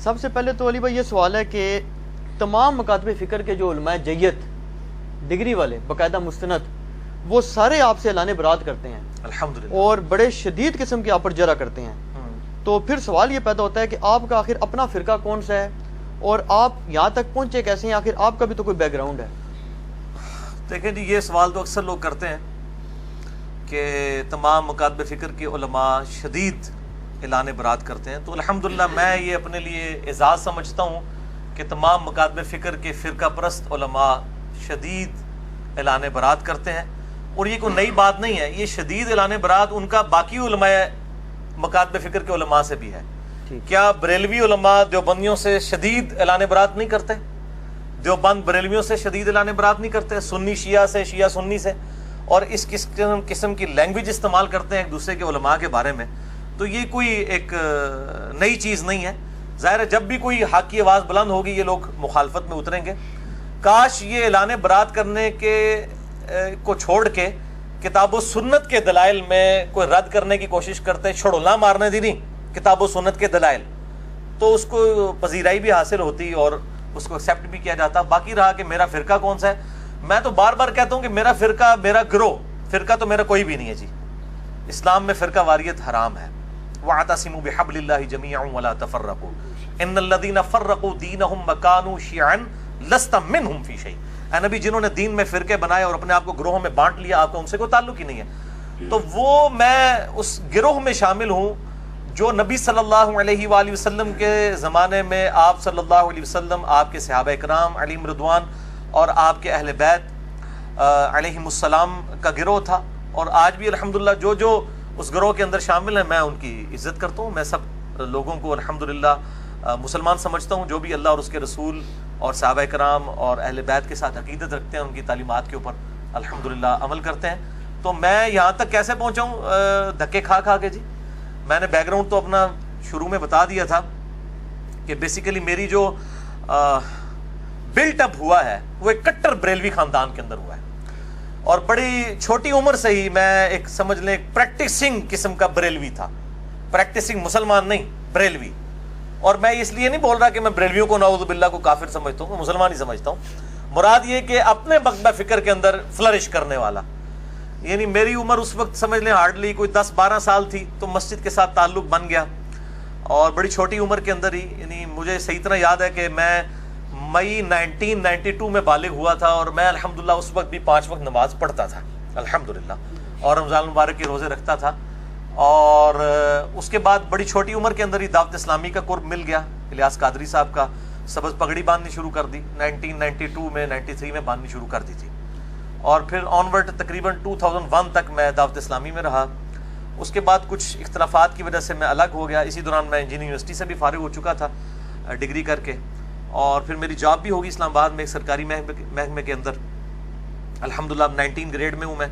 سب سے پہلے تو علی بھائی یہ سوال ہے کہ تمام مکاتب فکر کے جو علماء جیت ڈگری والے باقاعدہ مستند وہ سارے آپ سے اعلان برات کرتے ہیں الحمدللہ، اور بڑے شدید قسم کی آپ پر جرح کرتے ہیں. تو پھر سوال یہ پیدا ہوتا ہے کہ آپ کا آخر اپنا فرقہ کون سا ہے اور آپ یہاں تک پہنچے کیسے ہیں؟ آخر آپ کا بھی تو کوئی بیک گراؤنڈ ہے. دیکھیں جی، یہ سوال تو اکثر لوگ کرتے ہیں کہ تمام مکاتب فکر کے علماء شدید اعلان برات کرتے ہیں. تو الحمدللہ میں یہ اپنے لیے اعزاز سمجھتا ہوں کہ تمام مکاتب فکر کے فرقہ پرست علماء شدید اعلان برات کرتے ہیں. اور یہ کوئی نئی بات نہیں ہے، یہ شدید اعلان برات ان کا باقی علماء مکاتب فکر کے علماء سے بھی ہے. کیا بریلوی علماء دیوبندیوں سے شدید اعلان برات نہیں کرتے؟ دیوبند بریلویوں سے شدید اعلان برات نہیں کرتے؟ سنی شیعہ سے، شیعہ سنی سے، اور اس قسم کی لینگویج استعمال کرتے ہیں ایک دوسرے کے علماء کے بارے میں. تو یہ کوئی ایک نئی چیز نہیں ہے. ظاہر ہے جب بھی کوئی حق کی آواز بلند ہوگی یہ لوگ مخالفت میں اتریں گے. کاش یہ اعلان برات کرنے کے کو چھوڑ کے کتاب و سنت کے دلائل میں کوئی رد کرنے کی کوشش کرتے، چھڑولا مارنے دی نہیں کتاب و سنت کے دلائل، تو اس کو پذیرائی بھی حاصل ہوتی اور اس کو ایکسیپٹ بھی کیا جاتا. باقی رہا کہ میرا فرقہ کون سا ہے، میں تو بار بار کہتا ہوں کہ میرا فرقہ، میرا گروہ، فرقہ تو میرا کوئی بھی نہیں ہے جی. اسلام میں فرقہ واریت حرام ہے. وَاعْتَصِمُوا بِحَبْلِ اللَّهِ جَمِيعًا وَلَا تَفَرَّقُوا إِنَّ الَّذِينَ فَرَّقُوا دِينَهُمْ وَكَانُوا شِيَعًا لَسْتَ مِنْهُمْ فِي شَيْءٍ. اے نبی، جنہوں نے دین میں فرقے بنائے اور اپنے آپ کو گروہوں میں بانٹ لیا، آپ کا ان سے کوئی تعلق ہی نہیں ہے. تو وہ میں اس گروہ میں شامل ہوں جو نبی صلی اللہ علیہ وآلہ وسلم کے زمانے میں آپ صلی اللہ علیہ وسلم، آپ کے صحابہ اکرام علیہم رضوان اور آپ کے اہل بیت علیہم السلام کا گروہ تھا. اور آج بھی الحمدللہ جو اس گروہ کے اندر شامل ہیں میں ان کی عزت کرتا ہوں. میں سب لوگوں کو الحمدللہ مسلمان سمجھتا ہوں جو بھی اللہ اور اس کے رسول اور صحابہ کرام اور اہل بیت کے ساتھ عقیدت رکھتے ہیں، ان کی تعلیمات کے اوپر الحمدللہ عمل کرتے ہیں. تو میں یہاں تک کیسے پہنچا ہوں؟ دھکے کھا کے جی. میں نے بیک گراؤنڈ تو اپنا شروع میں بتا دیا تھا کہ بیسیکلی میری جو بلٹ اپ ہوا ہے وہ ایک کٹر بریلوی خاندان کے اندر ہوا ہے، اور بڑی چھوٹی عمر سے ہی میں ایک سمجھ لیں ایک پریکٹسنگ قسم کا بریلوی تھا. پریکٹسنگ مسلمان نہیں، بریلوی. اور میں اس لیے نہیں بول رہا کہ میں بریلویوں کو نعوذ باللہ کو کافر سمجھتا ہوں، میں مسلمان ہی سمجھتا ہوں. مراد یہ کہ اپنے مکتب فکر کے اندر فلرش کرنے والا. یعنی میری عمر اس وقت سمجھ لیں ہارڈلی کوئی 10-12 سال تھی تو مسجد کے ساتھ تعلق بن گیا، اور بڑی چھوٹی عمر کے اندر ہی، یعنی مجھے صحیح طرح یاد ہے کہ میں مئی 1992 میں بالغ ہوا تھا، اور میں الحمدللہ اس وقت بھی 5 وقت نماز پڑھتا تھا الحمدللہ، اور رمضان المبارک کے روزے رکھتا تھا. اور اس کے بعد بڑی چھوٹی عمر کے اندر ہی دعوت اسلامی کا قرب مل گیا. الیاس قادری صاحب کا سبز پگڑی باندھنی شروع کر دی 1992 میں، 93 میں باندھنی شروع کر دی تھی. اور پھر آنورڈ تقریباً 2001 تک میں دعوت اسلامی میں رہا. اس کے بعد کچھ اختلافات کی وجہ سے میں الگ ہو گیا. اسی دوران میں انجینئرنگ یونیورسٹی سے بھی فارغ ہو چکا تھا ڈگری کر کے، اور پھر میری جاب بھی ہوگی اسلام آباد میں ایک سرکاری محکمے کے اندر. الحمدللہ 19 گریڈ میں ہوں میں.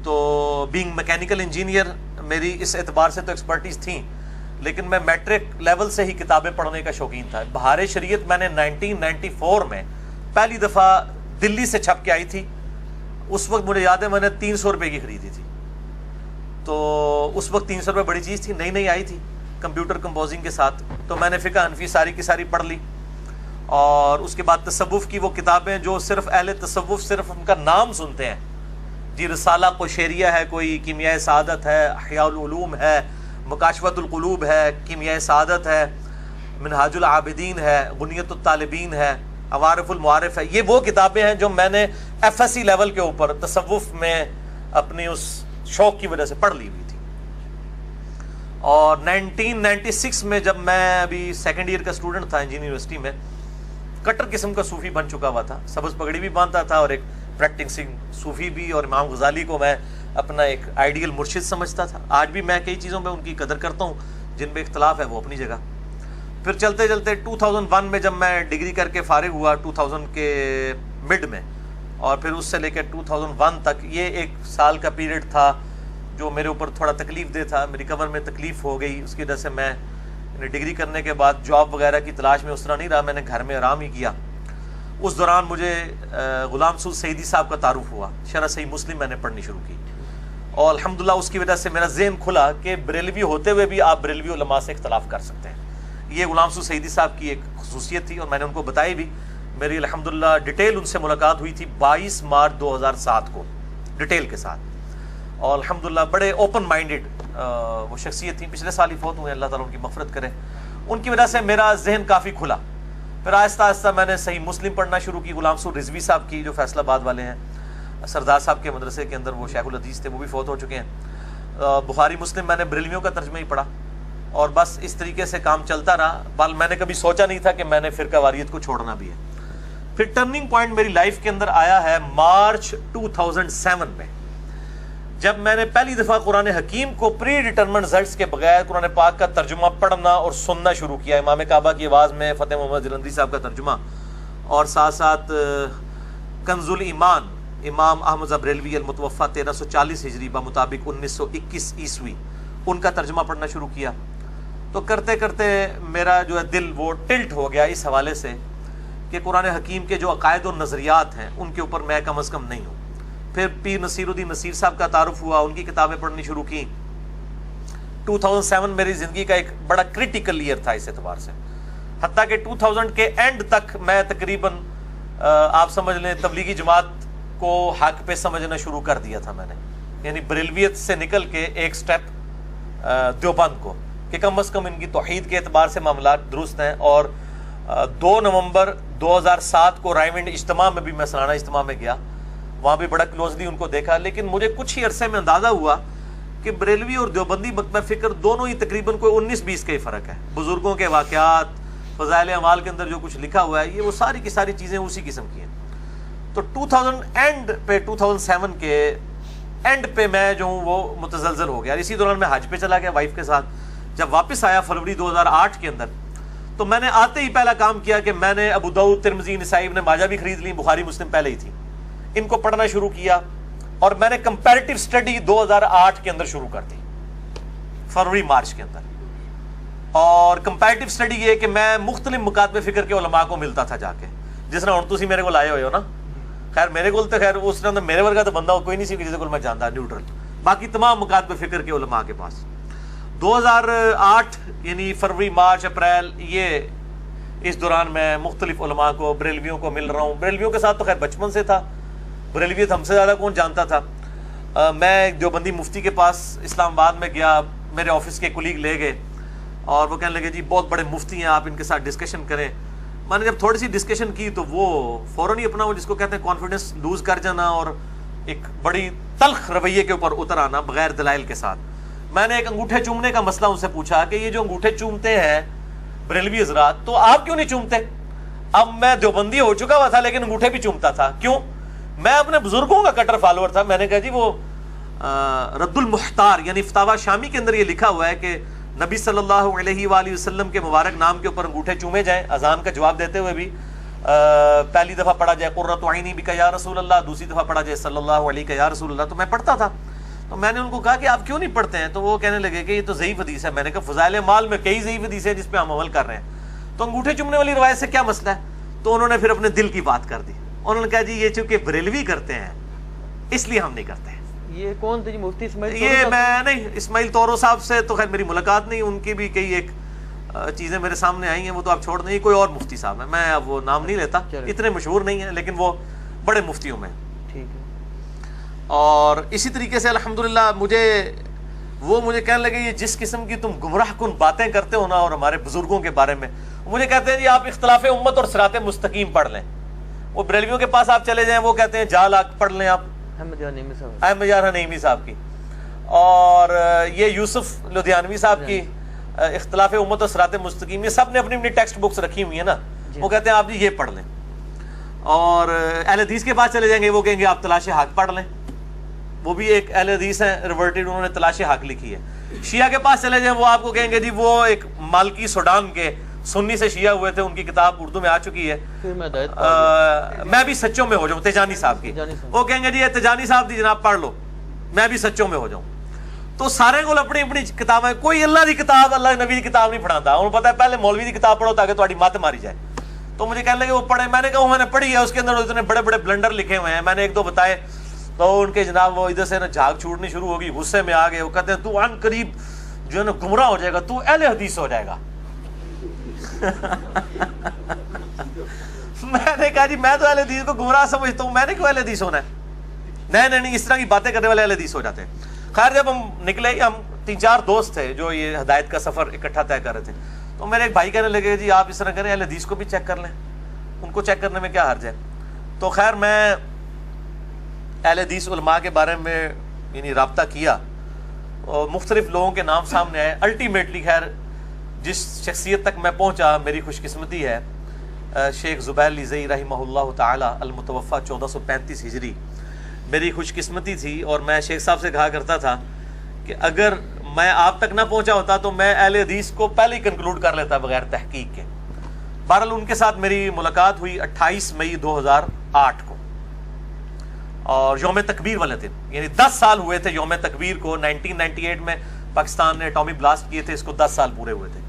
تو بینگ میکینیکل انجینئر میری اس اعتبار سے تو ایکسپرٹیز تھیں، لیکن میں میٹرک لیول سے ہی کتابیں پڑھنے کا شوقین تھا. بہار شریعت میں نے 1994 میں پہلی دفعہ دلی سے چھپ کے آئی تھی. اس وقت مجھے یاد ہے میں نے 300 روپے کی خریدی تھی. تو اس وقت 300 روپے بڑی چیز تھی، نئی آئی تھی کمپیوٹر کمپوزنگ کے ساتھ. تو میں نے فقہ حنفی ساری کی ساری پڑھ لی. اور اس کے بعد تصوف کی وہ کتابیں جو صرف اہل تصوف صرف ان کا نام سنتے ہیں جی، رسالہ قشیریہ ہے، کوئی کیمیاء سعادت ہے، احیاء العلوم ہے، مکاشفۃ القلوب ہے، کیمیاء سعادت ہے، منہاج العابدین ہے، غنیۃ الطالبین ہے، عوارف المعارف ہے. یہ وہ کتابیں ہیں جو میں نے ایف ایس سی لیول کے اوپر تصوف میں اپنی اس شوق کی وجہ سے پڑھ لی ہوئی تھی. اور 1996 میں جب میں ابھی سیکنڈ ایئر کا اسٹوڈنٹ تھا انجینئرنگ یونیورسٹی میں، کٹر قسم کا صوفی بن چکا ہوا تھا. سبز پگڑی بھی باندھتا تھا اور ایک پریکٹسنگ صوفی بھی، اور امام غزالی کو میں اپنا ایک آئیڈیل مرشد سمجھتا تھا. آج بھی میں کئی چیزوں میں ان کی قدر کرتا ہوں، جن میں اختلاف ہے وہ اپنی جگہ. پھر چلتے 2001 میں جب میں ڈگری کر کے فارغ ہوا 2000 کے مڈ میں، اور پھر اس سے لے کے 2001 تک یہ 1 سال کا پیریڈ تھا جو میرے اوپر تھوڑا تکلیف دہ تھا. میری کمر میں تکلیف ہو گئی، اس کی وجہ سے میں ڈگری کرنے کے بعد جاب وغیرہ کی تلاش میں اس طرح نہیں رہا، میں نے گھر میں آرام ہی کیا. اس دوران مجھے غلام سعود سعیدی صاحب کا تعارف ہوا. شرح صحیح مسلم میں نے پڑھنی شروع کی، اور الحمدللہ اس کی وجہ سے میرا ذہن کھلا کہ بریلوی ہوتے ہوئے بھی آپ بریلوی علماء سے اختلاف کر سکتے ہیں. یہ غلام سو سعیدی صاحب کی ایک خصوصیت تھی اور میں نے ان کو بتائی بھی. میری الحمدللہ ڈیٹیل ان سے ملاقات ہوئی تھی 22 مارچ 2007 کو ڈیٹیل کے ساتھ, اور الحمدللہ بڑے اوپن مائنڈڈ وہ شخصیت تھی. پچھلے سال ہی فوت ہوئے, اللہ تعالیٰ ان کی مغفرت کرے. ان کی وجہ سے میرا ذہن کافی کھلا. پھر آہستہ آہستہ میں نے صحیح مسلم پڑھنا شروع کی. غلام سو رضوی صاحب کی جو فیصل آباد والے ہیں, سردار صاحب کے مدرسے کے اندر وہ شیخ الحدیث تھے, وہ بھی فوت ہو چکے ہیں. بخاری مسلم میں نے بریلویوں کا ترجمہ ہی پڑھا, اور بس اس طریقے سے کام چلتا رہا. بال میں نے کبھی سوچا نہیں تھا کہ میں نے فرقہ واریت کو چھوڑنا بھی ہے. پھر ٹرننگ پوائنٹ میری لائف کے اندر آیا ہے مارچ 2007 میں, جب میں نے پہلی دفعہ قرآن حکیم کو پری ڈیٹرمنٹ رزلٹس کے بغیر قرآن پاک کا ترجمہ پڑھنا اور سننا شروع کیا. امام کعبہ کی آواز میں فتح محمد جلندری صاحب کا ترجمہ, اور ساتھ ساتھ کنز الایمان امام احمد بریلوی المتوفی 1340 ہجری بمطابق 1921 عیسوی, ان کا ترجمہ پڑھنا شروع کیا. تو کرتے کرتے میرا جو ہے دل وہ ٹلٹ ہو گیا اس حوالے سے کہ قرآن حکیم کے جو عقائد و نظریات ہیں ان کے اوپر میں کم از کم نہیں ہوں. پھر پیر نصیر الدین نصیر صاحب کا تعارف ہوا, ان کی کتابیں پڑھنی شروع کی. 2007 میری زندگی کا ایک بڑا کرٹیکل ایئر تھا اس اعتبار سے, حتیٰ کہ 2000 کے اینڈ تک میں تقریباً آپ سمجھ لیں تبلیغی جماعت کو حق پہ سمجھنا شروع کر دیا تھا میں نے. یعنی بریلویت سے نکل کے ایک سٹیپ دیوبند کو, کہ کم از کم ان کی توحید کے اعتبار سے معاملات درست ہیں. اور 2 نومبر 2007 کو رائمنڈ اجتماع میں بھی میں سالانہ اجتماع میں گیا, وہاں بھی بڑا کلوزلی ان کو دیکھا. لیکن مجھے کچھ ہی عرصے میں اندازہ ہوا کہ بریلوی اور دیوبندی مکتبہ فکر دونوں ہی تقریباً کوئی 19-20 کا ہی فرق ہے. بزرگوں کے واقعات, فضائل اعمال کے اندر جو کچھ لکھا ہوا ہے, یہ وہ ساری کی ساری چیزیں اسی قسم کی ہیں. تو 2007 کے اینڈ پہ میں جو ہوں وہ متزلزل ہو گیا. اسی دوران میں حج پہ چلا گیا وائف کے ساتھ. جب واپس آیا فروری 2008 کے اندر, تو میں نے آتے ہی پہلا کام کیا کہ میں نے ابو داؤد, ترمذی, نسائی, ابن ماجہ بھی خرید لی, بخاری مسلم پہلے ہی تھی, ان کو پڑھنا شروع کیا. اور میں نے کمپیریٹیو اسٹڈی 2008 کے اندر شروع کر دی, فروری مارچ کے اندر. اور کمپیریٹیو اسٹڈی یہ کہ میں مختلف مکاتب فکر کے علماء کو ملتا تھا جا کے, جس طرح ہوں تسی میرے کو لائے ہوئے ہو نا. خیر میرے کو تو خیر اس طرح میرے ورگا تو بندہ کوئی نہیں سی جس کو میں جانتا, نیوٹرل. باقی تمام مکاتب فکر کے علماء کے پاس 2008 یعنی فروری, مارچ, اپریل, یہ اس دوران میں مختلف علماء کو, بریلویوں کو مل رہا ہوں. بریلویوں کے ساتھ تو خیر بچپن سے تھا, بریلویت ہم سے زیادہ کون جانتا تھا. میں دیوبندی مفتی کے پاس اسلام آباد میں گیا, میرے آفس کے کولیگ لے گئے اور وہ کہنے لگے جی بہت بڑے مفتی ہیں, آپ ان کے ساتھ ڈسکشن کریں. میں نے جب تھوڑی سی ڈسکشن کی تو وہ فوراً ہی اپنا وہ جس کو کہتے ہیں کانفیڈنس لوز کر جانا اور ایک بڑی تلخ رویے کے اوپر اتر آنا بغیر دلائل کے ساتھ. میں نے ایک انگوٹھے چومنے کا مسئلہ ان سے پوچھا کہ یہ جو انگوٹھے چومتے ہیں بریلوی حضرات, تو آپ کیوں نہیں چومتے؟ اب میں دیوبندی ہو چکا ہوا تھا لیکن انگوٹھے بھی چومتا تھا. کیوں؟ میں اپنے بزرگوں کا کٹر فالوور تھا. میں نے کہا جی وہ رد المحتار یعنی فتاوی شامی کے اندر یہ لکھا ہوا ہے کہ نبی صلی اللہ علیہ وآلہ وسلم کے مبارک نام کے اوپر انگوٹھے چومے جائیں, اذان کا جواب دیتے ہوئے بھی پہلی دفعہ پڑھا جائے قرۃ عینی بک یا رسول اللہ, دوسری دفعہ پڑھا جائے صلی اللہ علیہ یا رسول اللہ. تو میں پڑھتا تھا. تو میں نے ان کو کہا کہ آپ کیوں نہیں پڑھتے ہیں؟ تو وہ کہنے لگے کہ یہ تو ضعیف حدیث ہے. میں نے کہا فضائل مال میں کئی ضعیف حدیث ہے جس پہ ہم عمل کر رہے ہیں, تو انگوٹھے چومنے والی روایت سے کیا مسئلہ ہے؟ تو انہوں نے پھر اپنے دل کی بات کر دی. انہوں نے کہا جی یہ چونکہ بریلوی کرتے ہیں اس لیے ہم نہیں کرتے. یہ کون تھے جی؟ مفتی اسماعیل؟ یہ میں نہیں, اسماعیل طورو صاحب سے تو خیر میری ملاقات نہیں, ان کی بھی کئی ایک چیزیں میرے سامنے آئی ہیں, وہ تو آپ چھوڑ دیں. کوئی اور مفتی صاحب ہیں, میں اب وہ نام نہیں لیتا, اتنے مشہور نہیں ہیں لیکن وہ بڑے مفتیوں میں. ٹھیک ہے. اور اسی طریقے سے الحمدللہ مجھے کہنے لگے یہ جس قسم کی تم گمراہ کن باتیں کرتے ہو نا اور ہمارے بزرگوں کے بارے میں, مجھے کہتے ہیں جی آپ اختلاف امت اور صراط مستقیم پڑھ لیں. وہ بریلویوں کے پاس آپ چلے جائیں, وہ کہتے ہیں جال پڑھ لیں آپ احمد یار نعیمی صاحب کی, اور یہ یوسف لدھیانوی صاحب کی اختلاف امت اور صراط مستقیم, یہ سب نے اپنی اپنی ٹیکسٹ بکس رکھی ہوئی ہیں نا. وہ کہتے ہیں آپ جی یہ پڑھ لیں. اور اہل حدیث کے پاس چلے جائیں گے, وہ کہیں گے آپ تلاش حق پڑھ لیں. وہ بھی ایک اہل حدیث ہیں ریورٹڈ, انہوں نے تلاش حق لکھی ہے. شیعہ کے پاس چلے جائیں, وہ آپ کو کہیں گے جی وہ ایک مالکی سوڈان کے سنی سے شیعہ ہوئے تھے, ان کی کتاب اردو میں آ چکی ہے, میں بھی سچوں میں ہو جاؤں, تیجانی صاحب کی. وہ کہیں گے جی یہ تیجانی صاحب دی جناب پڑھ لو, میں بھی سچوں میں ہو جاؤں. تو سارے کو اپنی اپنی کتابیں, کوئی اللہ دی کتاب اللہ نبی دی کتاب نہیں پڑھاتا. انہوں پتا ہے پہلے مولوی دی کتاب پڑھو تاکہ تمہاری مت ماری جائے. تو مجھے کہنے لگے وہ پڑھے. میں نے کہا میں نے پڑھی ہے, اس کے اندر اتنے بڑے بڑے بلنڈر لکھے ہوئے ہیں. میں نے ایک دو بتائے تو ان کے جناب وہ ادھر سے نا جھاگ چھوڑنی شروع ہوگی, غصے میں آ گئے. وہ کہتے ہیں تو عن قریب جو ہے نا گمراہ ہو جائے گا, تو اہل حدیث ہو جائے گا. میں نے کہا جی میں تو اہل حدیث کو گمراہ سمجھتا ہوں, میں نے کیوں اہل حدیث ہونا ہے؟ نہیں, اس طرح کی باتیں کرنے والے اہل حدیث ہو جاتے ہیں. خیر جب ہم نکلے, ہم 3-4 دوست تھے جو یہ ہدایت کا سفر اکٹھا طے کر رہے تھے, تو میرے ایک بھائی کہنے لگے جی آپ اس طرح کریں, اہل حدیث کو بھی چیک کر لیں, ان کو چیک کرنے میں کیا حرج ہے. تو خیر میں اہل حدیث علماء کے بارے میں یعنی رابطہ کیا اور مختلف لوگوں کے نام سامنے آئے. الٹیمیٹلی خیر جس شخصیت تک میں پہنچا میری خوش قسمتی ہے, شیخ زبیر علی زئی رحمہ اللہ تعالی المتوفی 1435 ہجری میری خوش قسمتی تھی. اور میں شیخ صاحب سے کہا کرتا تھا کہ اگر میں آپ تک نہ پہنچا ہوتا تو میں اہل حدیث کو پہلے ہی کنکلوڈ کر لیتا بغیر تحقیق کے. بہرحال ان کے ساتھ میری ملاقات ہوئی 28 مئی 2008 کو, اور یوم تکبیر والے دن, یعنی 10 سال ہوئے تھے یوم تکبیر کو. 1998 میں پاکستان نے اٹامی بلاسٹ کیے تھے, اس کو 10 سال پورے ہوئے تھے.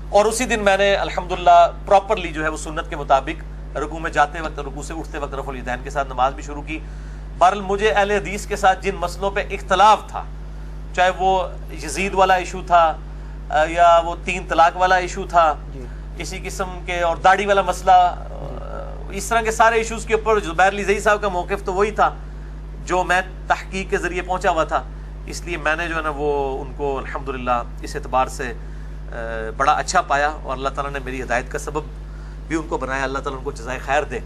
اور اسی دن میں نے الحمدللہ پراپرلی جو ہے وہ سنت کے مطابق رکوع میں جاتے وقت, رکوع سے اٹھتے وقت رفع الیدین کے ساتھ نماز بھی شروع کی. بہرحال مجھے اہل حدیث کے ساتھ جن مسئلوں پہ اختلاف تھا, چاہے وہ یزید والا ایشو تھا یا وہ 3 طلاق والا ایشو تھا, کسی قسم کے اور داڑھی والا مسئلہ, اس طرح کے سارے ایشوز کے اوپر زبیر علی زئی صاحب کا موقف تو وہی تھا جو میں تحقیق کے ذریعے پہنچا ہوا تھا. اس لیے میں نے جو ہے نا وہ ان کو الحمدللہ اس اعتبار سے بڑا اچھا پایا, اور اللہ تعالیٰ نے میری ہدایت کا سبب بھی ان کو بنایا. اللہ تعالیٰ ان کو جزائے خیر دے.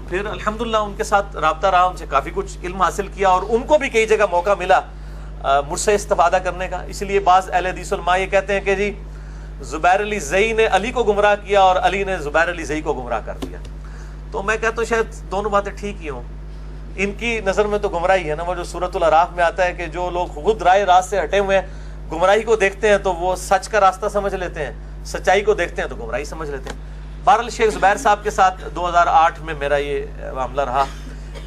پھر الحمدللہ ان کے ساتھ رابطہ رہا, ان سے کافی کچھ علم حاصل کیا, اور ان کو بھی کئی جگہ موقع ملا مجھ سے استفادہ کرنے کا. اس لیے بعض اہل حدیث علماء یہ کہتے ہیں کہ جی زبیر علی زئی نے علی کو گمراہ کیا اور علی نے زبیر علی زئی کو گمراہ کر دیا. تو میں کہتا ہوں شاید دونوں باتیں ٹھیک ہی ہوں. ان کی نظر میں تو گمراہی ہے نا, وہ جو سورۃ الاعراف میں آتا ہے کہ جو لوگ خود رائے راست سے ہٹے ہوئے ہیں, گمراہی کو دیکھتے ہیں تو وہ سچ کا راستہ سمجھ لیتے ہیں, سچائی کو دیکھتے ہیں تو گمراہی سمجھ لیتے ہیں. بہرحال شیخ زبیر صاحب کے ساتھ 2008 میں میرا یہ معاملہ رہا.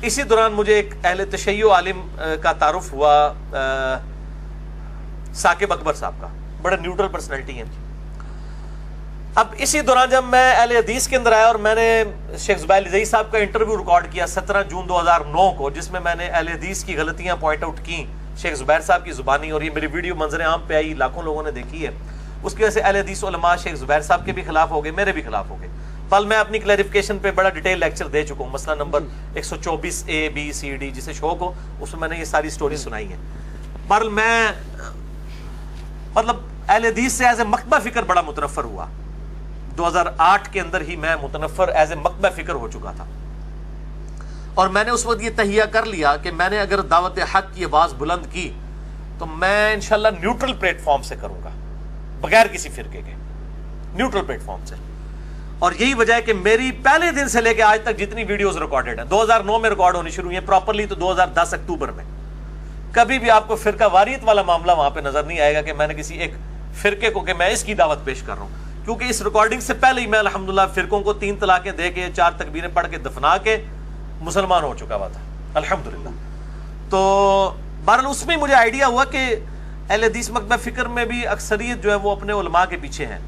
اسی دوران مجھے ایک اہل تشیع عالم کا تعارف ہوا, ثاقب اکبر صاحب کا, بڑا نیوٹرل پرسنالٹی ہیں. اب اسی دوران جب میں اہل حدیث کے اندر آیا اور میں نے شیخ زبیر علی زئی صاحب کا انٹرویو ریکارڈ کیا 17 جون 2009 کو, جس میں نے اہل حدیث کی غلطیاں پوائنٹ آؤٹ کی شیخ زبیر صاحب کی زبانی, اور یہ میری ویڈیو منظر عام پہ آئی, لاکھوں لوگوں نے دیکھی ہے. اس کی وجہ سے اہل حدیث علماء شیخ زبیر صاحب کے بھی خلاف ہو گئے, میرے بھی خلاف ہو گئے. پل میں اپنی کلیریفیکیشن پہ بڑا ڈیٹیل لیکچر دے چکا ہوں, مسئلہ نمبر 124 ABCD, جسے شوق ہو اس میں نے یہ ساری سٹوری سنائی ہے. پر میں مطلب اہل حدیث سے ایز اے مکتبہ فکر بڑا متنفر ہوا. 2008 کے اندر ہی میں متنفر ایز اے مکتبہ فکر ہو چکا تھا, اور میں نے اس وقت یہ تہیہ کر لیا کہ میں نے اگر دعوت حق کی آواز بلند کی تو میں انشاءاللہ نیوٹرل پلیٹ فارم سے کروں گا, بغیر کسی فرقے کے, نیوٹرل پلیٹ فارم سے. اور یہی وجہ ہے کہ میری پہلے دن سے لے کے آج تک جتنی ویڈیوز ریکارڈڈ ہیں 2009 میں ریکارڈ ہونی شروع ہوئی ہیں پراپرلی, تو 2010 اکتوبر میں. کبھی بھی آپ کو فرقہ واریت والا معاملہ وہاں پہ نظر نہیں آئے گا کہ میں نے کسی ایک فرقے کو کہ میں اس کی دعوت پیش کر رہا ہوں, کیونکہ اس ریکارڈنگ سے پہلے ہی میں الحمدللہ فرقوں کو 3 طلاقیں دے کے 4 تکبیریں پڑھ کے دفنا کے مسلمان ہو چکا ہوا تھا الحمدللہ. تو بہرحال اس میں مجھے آئیڈیا ہوا کہ اہل حدیث مکتبہ فکر میں بھی اکثریت جو ہے وہ اپنے علماء کے پیچھے ہیں,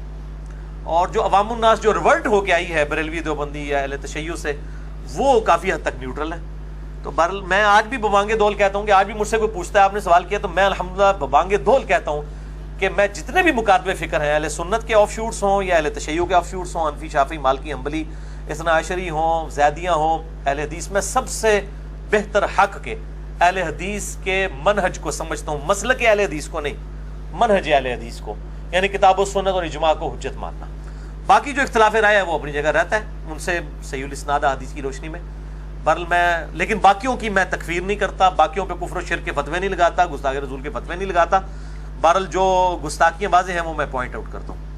اور جو عوام الناس جو ریورٹ ہو کے آئی ہے بریلوی دیوبندی یا اہل تشیع سے, وہ کافی حد تک نیوٹرل ہے. تو بہرحال میں آج بھی ببانگے دول کہتا ہوں کہ آج بھی مجھ سے کوئی پوچھتا ہے آپ نے سوال کیا تو میں الحمدللہ ببانگے دول کہتا ہوں کہ میں جتنے بھی مکاتبے فکر ہیں, اہل سنت کے آف شوٹس ہوں یا اہل تشیع کے آف شوٹس ہوں, حنفی شافعی مالکی حنبلی اثنا عشری ہوں, زیدیاں ہوں, اہل حدیث میں سب سے بہتر حق کے اہل حدیث کے منہج کو سمجھتا ہوں, مسلک اہل حدیث کو نہیں, منہج اہل حدیث کو, یعنی کتاب و سنت اور اجماع کو حجت ماننا. باقی جو اختلاف رائے ہے وہ اپنی جگہ رہتا ہے, ان سے صحیح الاسناد حدیث کی روشنی میں. بہرحال میں لیکن باقیوں کی میں تکفیر نہیں کرتا, باقیوں پہ کفر و شرک کے فتوے نہیں لگاتا, گستاخ رسول کے فتوے نہیں لگاتا. بہرحال جو گستاخیاں بازیں ہیں وہ میں پوائنٹ آؤٹ کرتا ہوں.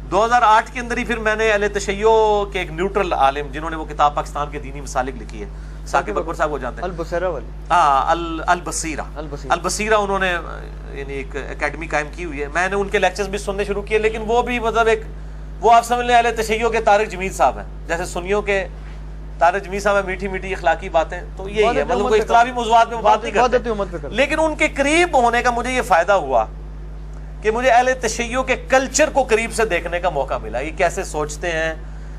2008 کے اندر ہی پھر میں نے اہل تشیع کے ایک نیوٹرل عالم جنہوں نے وہ کتاب پاکستان کے دینی مسالک لکھی ہے, ثاقب اکبر صاحب کو جانتے ہیں, البصیرہ, انہوں نے یعنی ایک اکیڈمی قائم کی ہوئی ہے. میں نے ان کے لیکچرز بھی سننے شروع کیے, لیکن وہ بھی مطلب ایک وہ آپ سمجھ لیں اہل تشیع کے طارق جمیل صاحب ہیں, جیسے سنیوں کے طارق جمیل صاحب ہیں, میٹھی میٹھی اخلاقی باتیں, تو یہی ہے مطلب کوئی اختلافی موضوعات میں بات نہیں کرتے. لیکن ان کے قریب ہونے کا مجھے یہ فائدہ ہوا کہ مجھے اہل تشیع کے کلچر کو قریب سے دیکھنے کا موقع ملا, یہ کیسے سوچتے ہیں.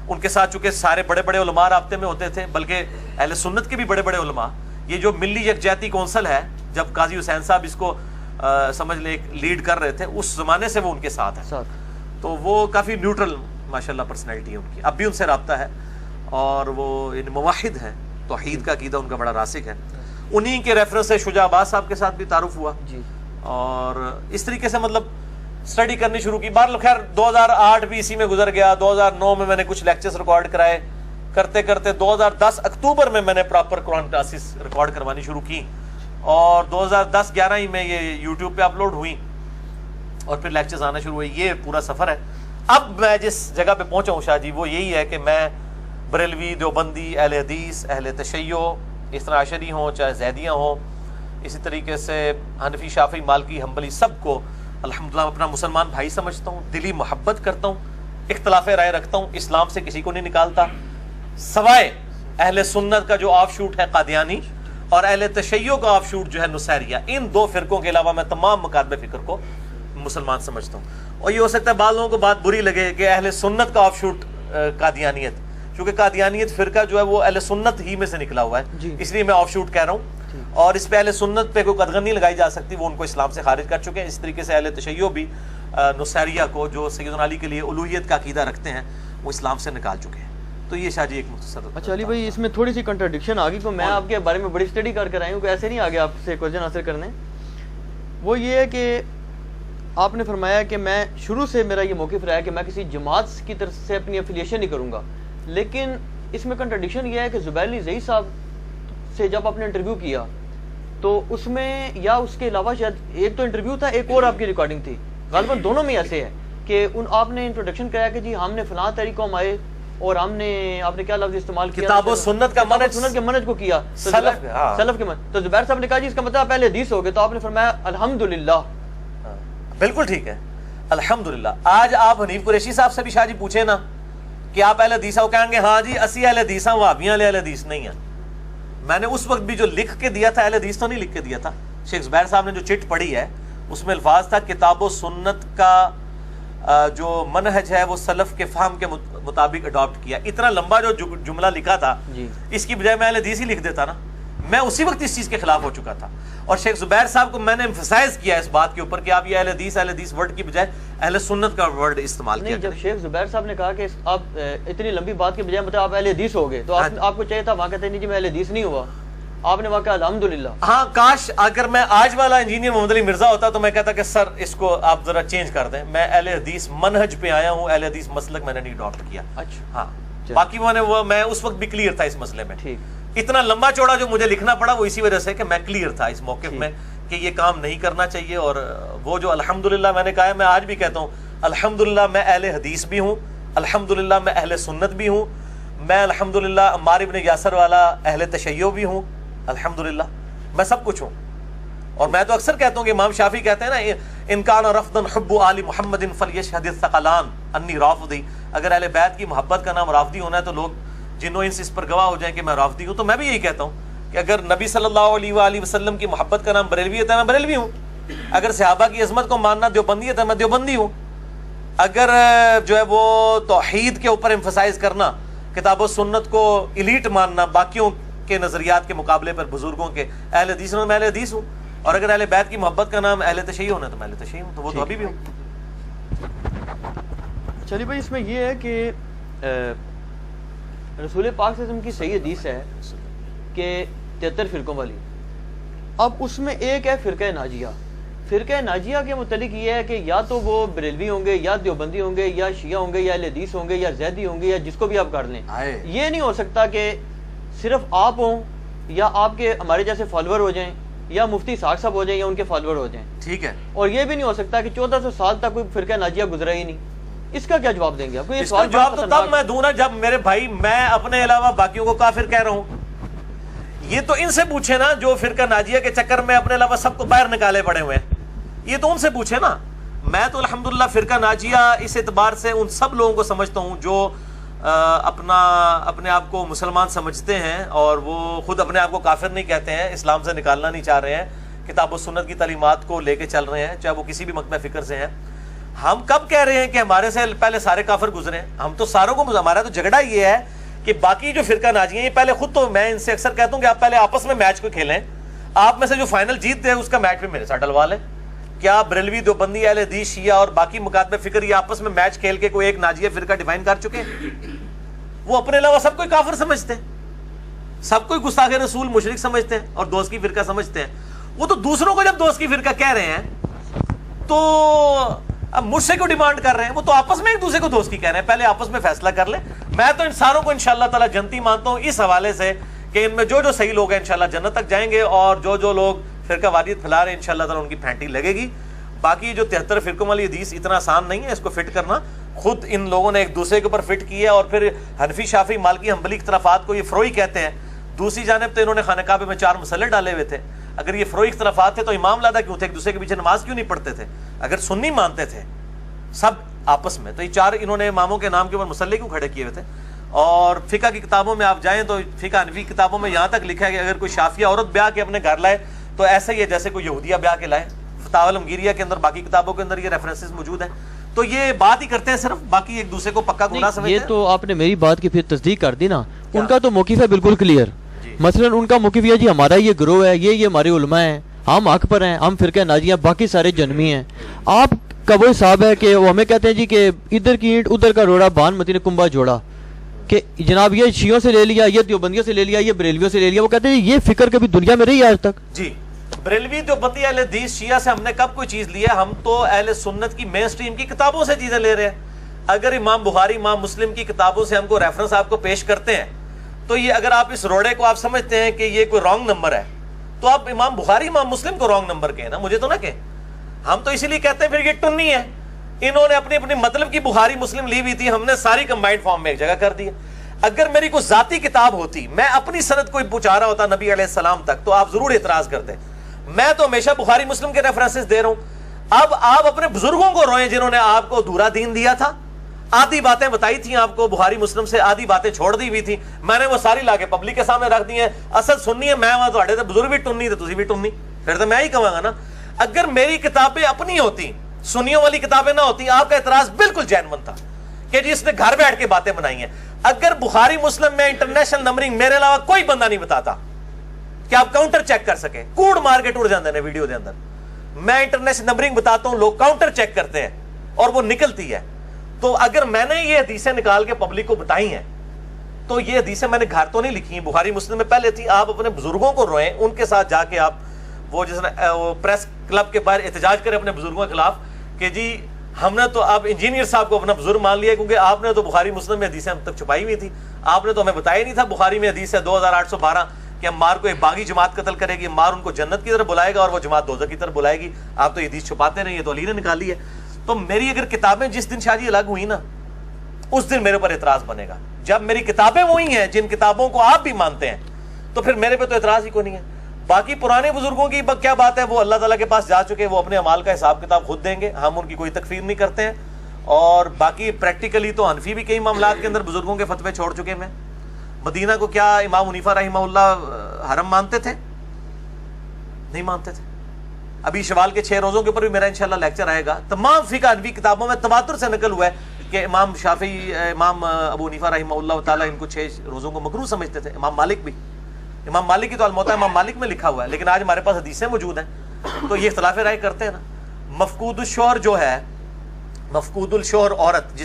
ان کے ساتھ چونکہ سارے بڑے بڑے علماء رابطے میں ہوتے تھے, بلکہ اہل سنت کے بھی بڑے بڑے علماء, یہ جو ملی یکجہتی کونسل ہے جب قاضی حسین صاحب اس کو سمجھ لیں لیڈ کر رہے تھے, اس زمانے سے وہ ان کے ساتھ ہیں, تو وہ کافی نیوٹرل ماشاءاللہ پرسنالٹی ہے ان کی, اب بھی ان سے رابطہ ہے, اور وہ موحد ہیں, توحید کا عقیدہ ان کا بڑا راسخ ہے. انہی کے ریفرنس سے شجاع عباس صاحب کے ساتھ بھی تعارف ہوا جی, اور اس طریقے سے مطلب اسٹڈی کرنی شروع کی. بہرحال خیر 2008 بھی اسی میں گزر گیا. 2009 میں میں نے کچھ لیکچرز ریکارڈ کرائے, کرتے کرتے 2010 اکتوبر میں نے پراپر قرآن کلاسز ریکارڈ کروانی شروع کی, اور 2010-11 ہی میں یہ یوٹیوب پہ اپلوڈ ہوئی, اور پھر لیکچرز آنا شروع ہوئے. یہ پورا سفر ہے. اب میں جس جگہ پہ پہنچا ہوں شاہ جی, وہ یہی ہے کہ میں بریلوی, دیوبندی, اہل حدیث, اہل تشیع, اثنا عشری ہوں, چاہے زیدیاں ہوں, اسی طریقے سے حنفی, شافعی, مالکی, حنبلی, سب کو الحمدللہ اپنا مسلمان بھائی سمجھتا ہوں, دلی محبت کرتا ہوں, اختلاف رائے رکھتا ہوں, اسلام سے کسی کو نہیں نکالتا, سوائے اہل سنت کا جو آف شوٹ ہے قادیانی, اور اہل تشیع کا آف شوٹ جو ہے نصیریہ. ان دو فرقوں کے علاوہ میں تمام مکاتب فکر کو مسلمان سمجھتا ہوں. اور یہ ہو سکتا ہے بعض لوگوں کو بات بری لگے کہ اہل سنت کا آف شوٹ قادیانیت, کیونکہ قادیانیت فرقہ جو ہے وہ اہل سنت ہی میں سے نکلا ہوا ہے, اس لیے میں آف شوٹ کہہ رہا ہوں. اور اس پہ اہل سنت پہ کوئی قدغن نہیں لگائی جا سکتی, وہ ان کو اسلام سے خارج کر چکے ہیں. اس طریقے سے اہل تشیع بھی نصیریہ کو, جو سیدنا علی کے لیے الوہیت کا عقیدہ رکھتے ہیں, وہ اسلام سے نکال چکے ہیں. تو یہ شاہ جی ایک مختصر. اچھا علی بھائی, اس میں تھوڑی سی کنٹرڈکشن آ گئی, تو میں آپ کے بارے میں بڑی اسٹڈی کر آئی ہوں کہ ایسے نہیں آگے آپ سے کویشچن آنسر کرنے. وہ یہ ہے کہ آپ نے فرمایا کہ میں شروع سے میرا یہ موقف رہا ہے کہ میں کسی جماعت کی طرف سے اپنی افیلیشن نہیں کروں گا, لیکن اس میں کنٹرڈکشن یہ ہے کہ زبیر علی زئی صاحب سے جب آپ نے انٹرویو کیا تو اس میں, یا اس کے علاوہ شاید ایک تو انٹرویو تھا, ایک اور آپ کی ریکارڈنگ تھی, غالباً دونوں میں ایسے ہے کہ آپ نے انٹروڈکشن کرایا کہ جی ہم نے فلاں طریقوں ہم آئے, اور آپ نے کیا لفظ استعمال کیا, کتاب و سنت کا منہج, سنت کے منہج کو کیا, سلف کے منہج. تو زبیر صاحب نے کہا جی اس کا مطلب پہلے حدیث ہو گئے, تو آپ نے فرمایا الحمدللہ. بالکل ٹھیک ہے, الحمدللہ. آج آپ حنیف قریشی صاحب سے بھی شاہ جی پوچھیں نا کہ آپ اہل حدیث ہو, کہیں گے ہاں جی اسی اہل حدیث ہیں, وہابیاں اہل حدیث نہیں ہیں. میں نے اس وقت بھی جو لکھ کے دیا تھا, اہل حدیث تو نہیں لکھ کے دیا تھا. شیخ زبیر صاحب نے جو چٹ پڑھی ہے اس میں الفاظ تھا کتاب و سنت کا جو منہج ہے وہ سلف کے فہم کے مطابق اڈاپٹ کیا. اتنا لمبا جو جملہ لکھا تھا اس کی بجائے میں اہل حدیث ہی لکھ دیتا نا, میں اسی وقت اس چیز کے خلاف ہو چکا تھا. اور شیخ زبیر صاحب کو میں نے ایمفسائز کیا اس بات کے اوپر کہ آپ یہ اہل حدیث ورڈ کی بجائے اہل سنت کا ورڈ استعمال کیا. جب شیخ زبیر صاحب نے کہا کہ آپ اتنی لمبی بات کے بجائے مطلب آپ اہل حدیث ہو گئے, تو آپ کو چاہیے تھا وہاں کہتے نہیں جی میں اہل حدیث نہیں ہوا, آپ نے واقعہ الحمدللہ. ہاں کاش اگر میں آج والا انجینئر محمد علی مرزا ہوتا تو میں کہتا کہ سر اس کو آپ ذرا چینج کر دیں, میں اہل حدیث منہج پہ آیا ہوں, اہل حدیث مسلک میں نے نہیں اڈاپٹ کیا. اچھا ہاں, باقی میں اس وقت بھی کلیئر تھا اس مسئلے میں. اتنا لمبا چوڑا جو مجھے لکھنا پڑا وہ اسی وجہ سے کہ میں کلیئر تھا اس موقف میں کہ یہ کام نہیں کرنا چاہیے. اور وہ جو الحمدللہ میں نے کہا ہے, میں آج بھی کہتا ہوں الحمدللہ میں اہل حدیث بھی ہوں, الحمدللہ میں اہل سنت بھی ہوں, میں الحمدللہ عمار ابن یاسر والا اہل تشیع بھی ہوں, الحمدللہ میں سب کچھ ہوں. اور میں تو اکثر کہتا ہوں کہ امام شافعی کہتے ہیں نا ان کان رفضا حب آل محمد فلیشهد الثقلان انی رافضی, اگر اہل بیت کی محبت کا نام رافضی ہونا ہے تو لوگ جنوں انس اس پر گواہ ہو جائیں کہ میں رافضی ہوں. تو میں بھی یہی کہتا ہوں کہ اگر نبی صلی اللہ علیہ وآلہ وسلم کی محبت کا نام بریلویت ہے میں بریلوی ہوں, اگر صحابہ کی عظمت کو ماننا دیوبندیت ہے میں دیوبندی ہوں, اگر جو ہے وہ توحید کے اوپر ایمفسائز کرنا, کتاب و سنت کو ایلیٹ ماننا باقیوں کے نظریات کے مقابلے پر بزرگوں کے, اہل حدیث میں اہل حدیث ہوں. اور اگر اہل بیت کی محبت کا نام اہل تشیع ہونا تو میں اہل تشیع ہوں, تو وہ تو ابھی بھی ہوں. چلیے بھائی, اس میں یہ ہے کہ رسول پاک صلی اللہ علیہ وسلم کی صحیح حدیث ہے کہ 73 فرقوں والی. اب اس میں ایک ہے فرقہ ناجیہ. فرقہ ناجیہ کے متعلق یہ ہے کہ یا تو وہ بریلوی ہوں گے, یا دیوبندی ہوں گے, یا شیعہ ہوں گے, یا اہل حدیث ہوں گے, یا زیدی ہوں گے, یا جس کو بھی آپ کر لیں. یہ نہیں ہو سکتا کہ صرف آپ ہوں یا آپ کے ہمارے جیسے فالوور ہو جائیں, یا مفتی ساق صاحب ہو جائیں, یا ان کے فالوور ہو جائیں. ٹھیک ہے. اور یہ بھی نہیں ہو سکتا کہ 1400 سال تک کوئی فرقہ ناجیہ گزرا ہی نہیں. اس کا کیا جواب دیں گے آپ کو؟ اس کا جواب تو تب میں دوں نا جب میرے بھائی میں اپنے علاوہ باقیوں کو کافر کہہ رہا ہوں. یہ تو ان سے پوچھے نا جو فرقہ ناجیہ کے چکر میں اپنے علاوہ سب کو باہر نکالے پڑے ہوئے ہیں, یہ تو ان سے پوچھے نا. میں تو الحمدللہ فرقہ ناجیہ اس اعتبار سے ان سب لوگوں کو سمجھتا ہوں جو اپنے آپ کو مسلمان سمجھتے ہیں اور وہ خود اپنے آپ کو کافر نہیں کہتے ہیں, اسلام سے نکالنا نہیں چاہ رہے ہیں, کتاب و سنت کی تعلیمات کو لے کے چل رہے ہیں, چاہے وہ کسی بھی مکتب فکر سے ہیں. ہم کب کہہ رہے ہیں کہ ہمارے سے پہلے سارے کافر گزرے ہیں؟ ہم تو ساروں کو, ہمارا تو جھگڑا یہ ہے کہ باقی جو فرقہ ناجی ہیں یہ پہلے خود, تو میں ان سے اکثر کہتا ہوں کہ آپ پہلے آپس میں میچ کو کھیلیں, آپ میں سے جو فائنل جیت دے اس کا میچ بھی میرے ساتھ ڈلوا لیں. کیا بریلوی دیوبندی اہل حدیث شیعہ اور باقی مکاتب فکر یہ آپس میں میچ کھیل کے کوئی ایک ناجیہ فرقہ ڈیفائن کر چکے ہیں؟ وہ اپنے علاوہ سب کوئی کافر سمجھتے ہیں, سب کوئی گستاخ رسول مشرک سمجھتے ہیں اور دوست کی فرقہ سمجھتے ہیں. وہ تو دوسروں کو جب دوست کی فرقہ کہہ رہے ہیں تو اب مجھ سے کو ڈیمانڈ کر رہے ہیں, وہ تو آپس میں ایک دوسرے کو دوست کی کہہ رہے ہیں, پہلے آپس میں فیصلہ کر لیں. میں تو انسانوں کو انشاءاللہ تعالی جنتی مانتا ہوں اس حوالے سے کہ ان میں جو جو صحیح لوگ ہیں انشاءاللہ جنت تک جائیں گے, اور جو جو لوگ فرقہ واریت پھیلا رہے ہیں انشاءاللہ تعالی ان کی پھینٹی لگے گی. باقی جو 73 فرقوں والی حدیث اتنا آسان نہیں ہے اس کو فٹ کرنا, خود ان لوگوں نے ایک دوسرے کے اوپر فٹ کیا, اور پھر حنفی شافعی مالکی حنبلی اختلافات کو یہ فروئی کہتے ہیں. دوسری جانب تو انہوں نے خانہ کعبے میں 4 مسلے ڈالے ہوئے تھے. اگر یہ فروئی اختلافات تھے تو امام لادا کیوں تھے, ایک دوسرے کے پیچھے نماز کیوں نہیں پڑھتے تھے؟ اگر سنی مانتے تھے سب آپس میں تو یہ 4 انہوں نے اماموں کے نام کے اوپر مسلے کیوں کھڑے کیے ہوئے تھے؟ اور فقہ کی کتابوں میں آپ جائیں تو فقہ حنفی کتابوں میں یہاں تک لکھا ہے کہ اگر کوئی شافعیہ عورت بیاہ کے اپنے گھر لائے تو ایسا ہی ہے جیسے کوئی یہودیہ بیاہ کے لائے. فتاوی المگیریہ کے اندر باقی کتابوں کے اندر یہ ریفرنسز موجود ہیں. تو یہ بات ہی کرتے ہیں صرف, باقی ایک دوسرے کو پکا گناہ سمجھتے ہیں. یہ تو آپ نے میری بات کی پھر تصدیق کر دی نا. ان کا تو موقف ہے بالکل کلیئر. مثلا ان کا موقف یہ جی ہمارا یہ گروہ ہے, یہ ہمارے علماء ہیں, ہم حق پر ہیں, ہم فرقہ ناجیہ, باقی سارے جنمی ہیں. آپ کا وہ حساب ہے کہ وہ ہمیں کہتے ہیں جی کہ ادھر کی اینٹ ادھر کا روڑا بان متی نے کنبا جوڑا, کہ جناب یہ شیعوں سے لے لیا, یہ دیوبندیوں سے لے لیا, یہ بریلویوں سے لے لیا. وہ کہتے ہیں یہ فکر کبھی دنیا میں رہی آج تک؟ جی بریلوی دیوبندی اہل حدیث شیعہ سے ہم نے کب کوئی چیز لی ہے؟ ہم تو اہل سنت کی مین سٹریم کی کتابوں سے چیزیں لے رہے ہیں. اگر امام بخاری امام مسلم کی کتابوں سے ہم کو ریفرنس آپ کو پیش کرتے ہیں تو یہ اگر آپ اس روڑے کو آپ سمجھتے ہیں کہ یہ کوئی رانگ نمبر ہے تو آپ امام بخاری امام مسلم کو رانگ نمبر کہیں نا, مجھے تو نہ کہیں. ہم تو اسی لیے کہتے ہیں پھر یہ ٹنی ہے. انہوں نے اپنی اپنی مطلب کی بخاری مسلم لی ہوئی تھی, ہم نے ساری کمبائنڈ فارم میں ایک جگہ کر دی ہے. اگر میری کوئی ذاتی کتاب ہوتی, میں اپنی سند کوئی پہنچا رہا ہوتا نبی علیہ السلام تک, تو آپ ضرور اعتراض کرتے. میں تو ہمیشہ بخاری مسلم کے ریفرنسز دے رہا ہوں. اب آپ اپنے بزرگوں کو روئیں جنہوں نے آپ کو ادھورا دین دیا تھا, آدھی باتیں بتائی تھیں آپ کو بخاری مسلم سے, آدھی باتیں چھوڑ دی ہوئی تھی, میں نے وہ ساری لا کے پبلک کے سامنے رکھ دی ہیں. اصل سننی ہے میں, وہاں تو بزرگ بھی ٹننی تو تسی بھی ٹننی, پھر تو میں ہی کہوں گا نا. اگر میری کتابیں اپنی ہوتی, سنیوں والی کتابیں نہ ہوتی, آپ کا اعتراض بالکل جینون تھا کہ جس نے گھر بیٹھ کے باتیں بنائی ہیں. اگر بخاری مسلم میں انٹرنیشنل نمبرنگ میرے علاوہ کوئی بندہ نہیں بتاتا کہ آپ کاؤنٹر چیک کر سکیں, کوڑ مار کے ٹوٹ جاندے ہیں ویڈیو دے اندر. میں انٹرنیشنل نمبرنگ بتاتا ہوں, لوگ کاؤنٹر چیک کرتے ہیں اور وہ نکلتی ہے. تو اگر میں نے یہ حدیثیں نکال کے پبلک کو بتائی ہیں تو یہ حدیثیں میں نے گھر تو نہیں لکھی ہیں, بخاری مسلم میں پہلے تھی. آپ اپنے بزرگوں کو روئیں, ان کے ساتھ جا کے آپ وہ جس نے پریس کلب کے باہر احتجاج کریں اپنے بزرگوں کے خلاف کہ جی ہم نے تو آپ انجینئر صاحب کو اپنا بزرگ مان لیا, کیونکہ آپ نے تو بخاری مسلم میں حدیثیں ہم تک چھپائی ہوئی تھی. آپ نے تو ہمیں بتایا نہیں تھا بخاری میں حدیث ہے 2812 کہ عمار کو ایک باغی جماعت قتل کرے گی, عمار ان کو جنت کی طرف بلائے گا اور وہ جماعت دوزخ کی طرف بلائے گی. آپ تو یہ حدیث چھپاتے نہیں, یہ تو علی نے نکالی ہے. تو میری اگر کتابیں جس دن شادی الگ ہوئی نا, اس دن میرے پر اعتراض بنے گا. جب میری کتابیں وہی ہیں جن کتابوں کو آپ بھی مانتے ہیں تو پھر میرے پہ تو اعتراض ہی کوئی نہیں ہے. باقی پرانے بزرگوں کی کیا بات ہے, وہ اللہ تعالیٰ کے پاس جا چکے, وہ اپنے اعمال کا حساب کتاب خود دیں گے, ہم ان کی کوئی تکفیر نہیں کرتے ہیں. اور باقی پریکٹیکلی تو حنفی بھی کئی معاملات کے اندر بزرگوں کے فتوے چھوڑ چکے ہیں. مدینہ کو کیا امام حنیفہ رحمہ اللہ حرم مانتے تھے؟ نہیں مانتے تھے. ابھی شوال کے 6 روزوں کے اوپر بھی میرا انشاءاللہ لیکچر آئے گا. تمام فقہ حنفی کتابوں میں تواتر سے نقل ہوا ہے کہ امام شافعی, امام ابو حنیفہ رحمہ اللہ تعالیٰ ان کو 6 روزوں کو مکروہ سمجھتے تھے. امام مالک بھی, امام مالک کی تو الموطا امام مالک میں لکھا ہوا ہے, لیکن آج ہمارے پاس حدیثیں موجود ہیں تو یہ اختلاف رائے کرتے ہیں نا. مفقود الشوہر جو ہے, مفقود الشوہر عورت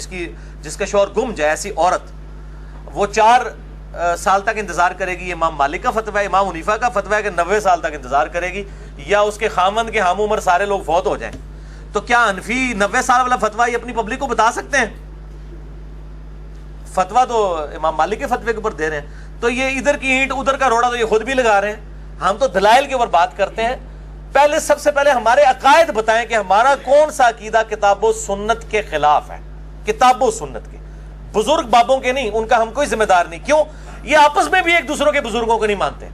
جس کا شوہر گم جائے, ایسی عورت وہ 4 سال تک انتظار کرے گی. یہ امام مالک کا فتویٰ ہے. امام حنیفہ کا فتویٰ ہے کہ 90 سال تک انتظار کرے گی, یا اس کے خامند کے ہم عمر سارے لوگ فوت ہو جائیں. تو کیا حنفی 90 سال والا فتویٰ یہ اپنی پبلک کو بتا سکتے ہیں؟ فتویٰ تو امام مالک کے فتوے کے اوپر دے رہے ہیں. تو یہ ادھر کی اینٹ ادھر کا روڑا تو یہ خود بھی لگا رہے ہیں. ہم تو دلائل کے اوپر بات کرتے ہیں. پہلے سب سے پہلے ہمارے عقائد بتائیں کہ ہمارا کون سا عقیدہ کتاب و سنت کے خلاف ہے. کتاب و سنت کے, بزرگ بابوں کے نہیں, ان کا ہم کوئی ذمہ دار نہیں. کیوں؟ یہ آپس میں بھی ایک دوسروں کے بزرگوں کو نہیں مانتے.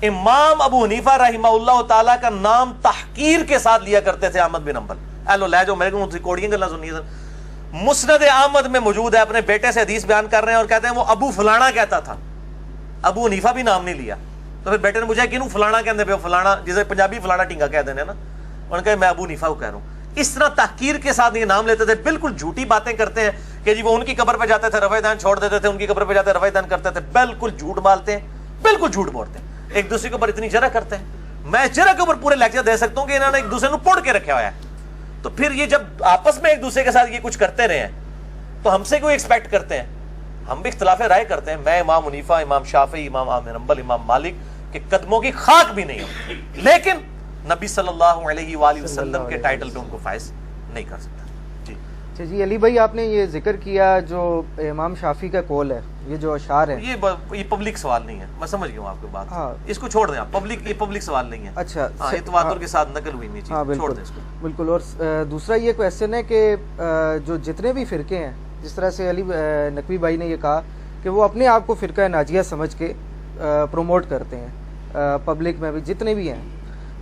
امام ابو حنیفہ رحمہ اللہ تعالیٰ کا نام تحقیر کے ساتھ لیا کرتے تھے احمد بن حنبل. ایلو لے جو میرے کو ریکارڈنگ گلا سنیے. مسند احمد میں موجود ہے, اپنے بیٹے سے حدیث بیان کر رہے ہیں اور کہتے ہیں وہ ابو فلانا کہتا تھا, ابو حنیفہ بھی نام نہیں لیا. تو پھر بیٹے نے مجھے کینوں فلانا کہتے پہ, فلانا جسے پنجابی فلانا ٹینگا کہہ دینے نا, انہوں نے کہا میں ابو حنیفہ کو کہہ رہا ہوں. اس طرح تحقیر کے ساتھ یہ نام لیتے تھے. بالکل جھوٹی باتیں کرتے ہیں کہ جی وہ ان کی قبر پہ جاتے تھے رفع دین چھوڑ دیتے تھے, ان کی قبر پہ جاتے رفع دین کرتے تھے. بالکل جھوٹ مالتے ہیں, بالکل جھوٹ بولتے ہیں, ایک دوسرے کے اوپر اتنی جرح کرتے ہیں. میں جرا کے اوپر پورے لیکچر دے سکتا ہوں کہ انہوں نے ایک دوسرے کو پوڑ کے رکھا ہوا ہے. تو پھر یہ جب آپس میں ایک دوسرے کے ساتھ یہ کچھ کرتے رہے ہیں تو ہم سے کوئی ایکسپیکٹ کرتے ہیں؟ ہم بھی اختلاف رائے کرتے ہیں. میں امام حنیفہ، امام شافعی، امام احمد حنبل، امام مالک کے قدموں کی خاک بھی نہیں ہوں، لیکن نبی صلی اللہ علیہ وآلہ وسلم کے ٹائٹل پہ ان کو فائز نہیں کر سکتا. جی اچھا جی، علی بھائی آپ نے یہ ذکر کیا جو امام شافعی کا قول ہے، یہ جو اشعار ہے، یہ پبلک سوال نہیں ہے. میں سمجھ گیا ہوں آپ کی بات. ہاں، اس کو چھوڑ دیں آپ. یہ پبلک سوال نہیں ہے. اچھا، ہاں، یہ تواتر کے ساتھ نقل ہوئی نہیں چیز. ہاں چھوڑ بالکل دیں اس کو. بالکل. اور دوسرا یہ کویسچن ہے کہ جو جتنے بھی فرقے ہیں، جس طرح سے علی نقوی بھائی نے یہ کہا کہ وہ اپنے آپ کو فرقہ ناجیہ سمجھ کے پروموٹ کرتے ہیں پبلک میں بھی جتنے بھی ہیں،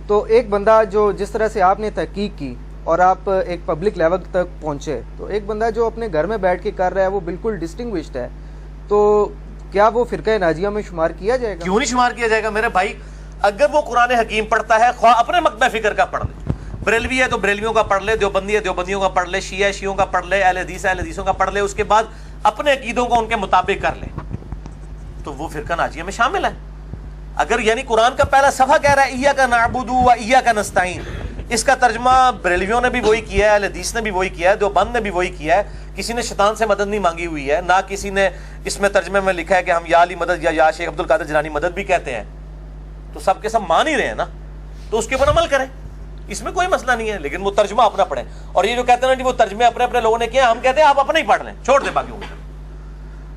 تو ایک بندہ جو جس طرح سے آپ نے تحقیق کی اور آپ ایک پبلک لیول تک پہنچے، تو ایک بندہ جو اپنے گھر میں بیٹھ کے کر رہا ہے وہ بالکل ڈسٹنگوشڈ ہے، تو کیا وہ فرقہ ناجیہ میں شمار کیا جائے گا؟ کیوں نہیں شمار کیا جائے گا میرے بھائی؟ اگر وہ قرآن حکیم پڑھتا ہے، خواہ اپنے مکتبہ فکر کا پڑھ لے، بریلوی ہے تو بریلویوں کا پڑھ لے، دیوبندی ہے دیوبندیوں کا پڑھ لے، شیعہ ہے شیعوں کا پڑھ لے، اہل حدیث ہے اہل حدیثوں کا پڑھ لے، اس کے بعد اپنے عقیدوں کو ان کے مطابق کر لے، تو وہ فرقہ ناجیہ میں شامل ہے. اگر یعنی قرآن کا پہلا صفحہ کہہ رہا ہے ایاک نعبد و ایاک نستعین، اس کا ترجمہ بریلویوں نے بھی وہی کیا ہے، اہل حدیث نے بھی وہی کیا ہے، دیوبند نے بھی وہی کیا ہے. کسی نے شیطان سے مدد نہیں مانگی ہوئی ہے، نہ کسی نے اس میں ترجمے میں لکھا ہے کہ ہم یا علی مدد یا شیخ عبد القادر جیلانی مدد بھی کہتے ہیں. تو سب کے سب مان ہی رہے ہیں نا، تو اس کے اوپر عمل کریں، اس میں کوئی مسئلہ نہیں ہے. لیکن وہ ترجمہ اپنا پڑھیں. اور یہ جو کہتے ہیں نا جی وہ ترجمے اپنے اپنے لوگوں نے کیا، ہم کہتے ہیں آپ اپنا ہی پڑھ لیں، چھوڑ دیں باقی.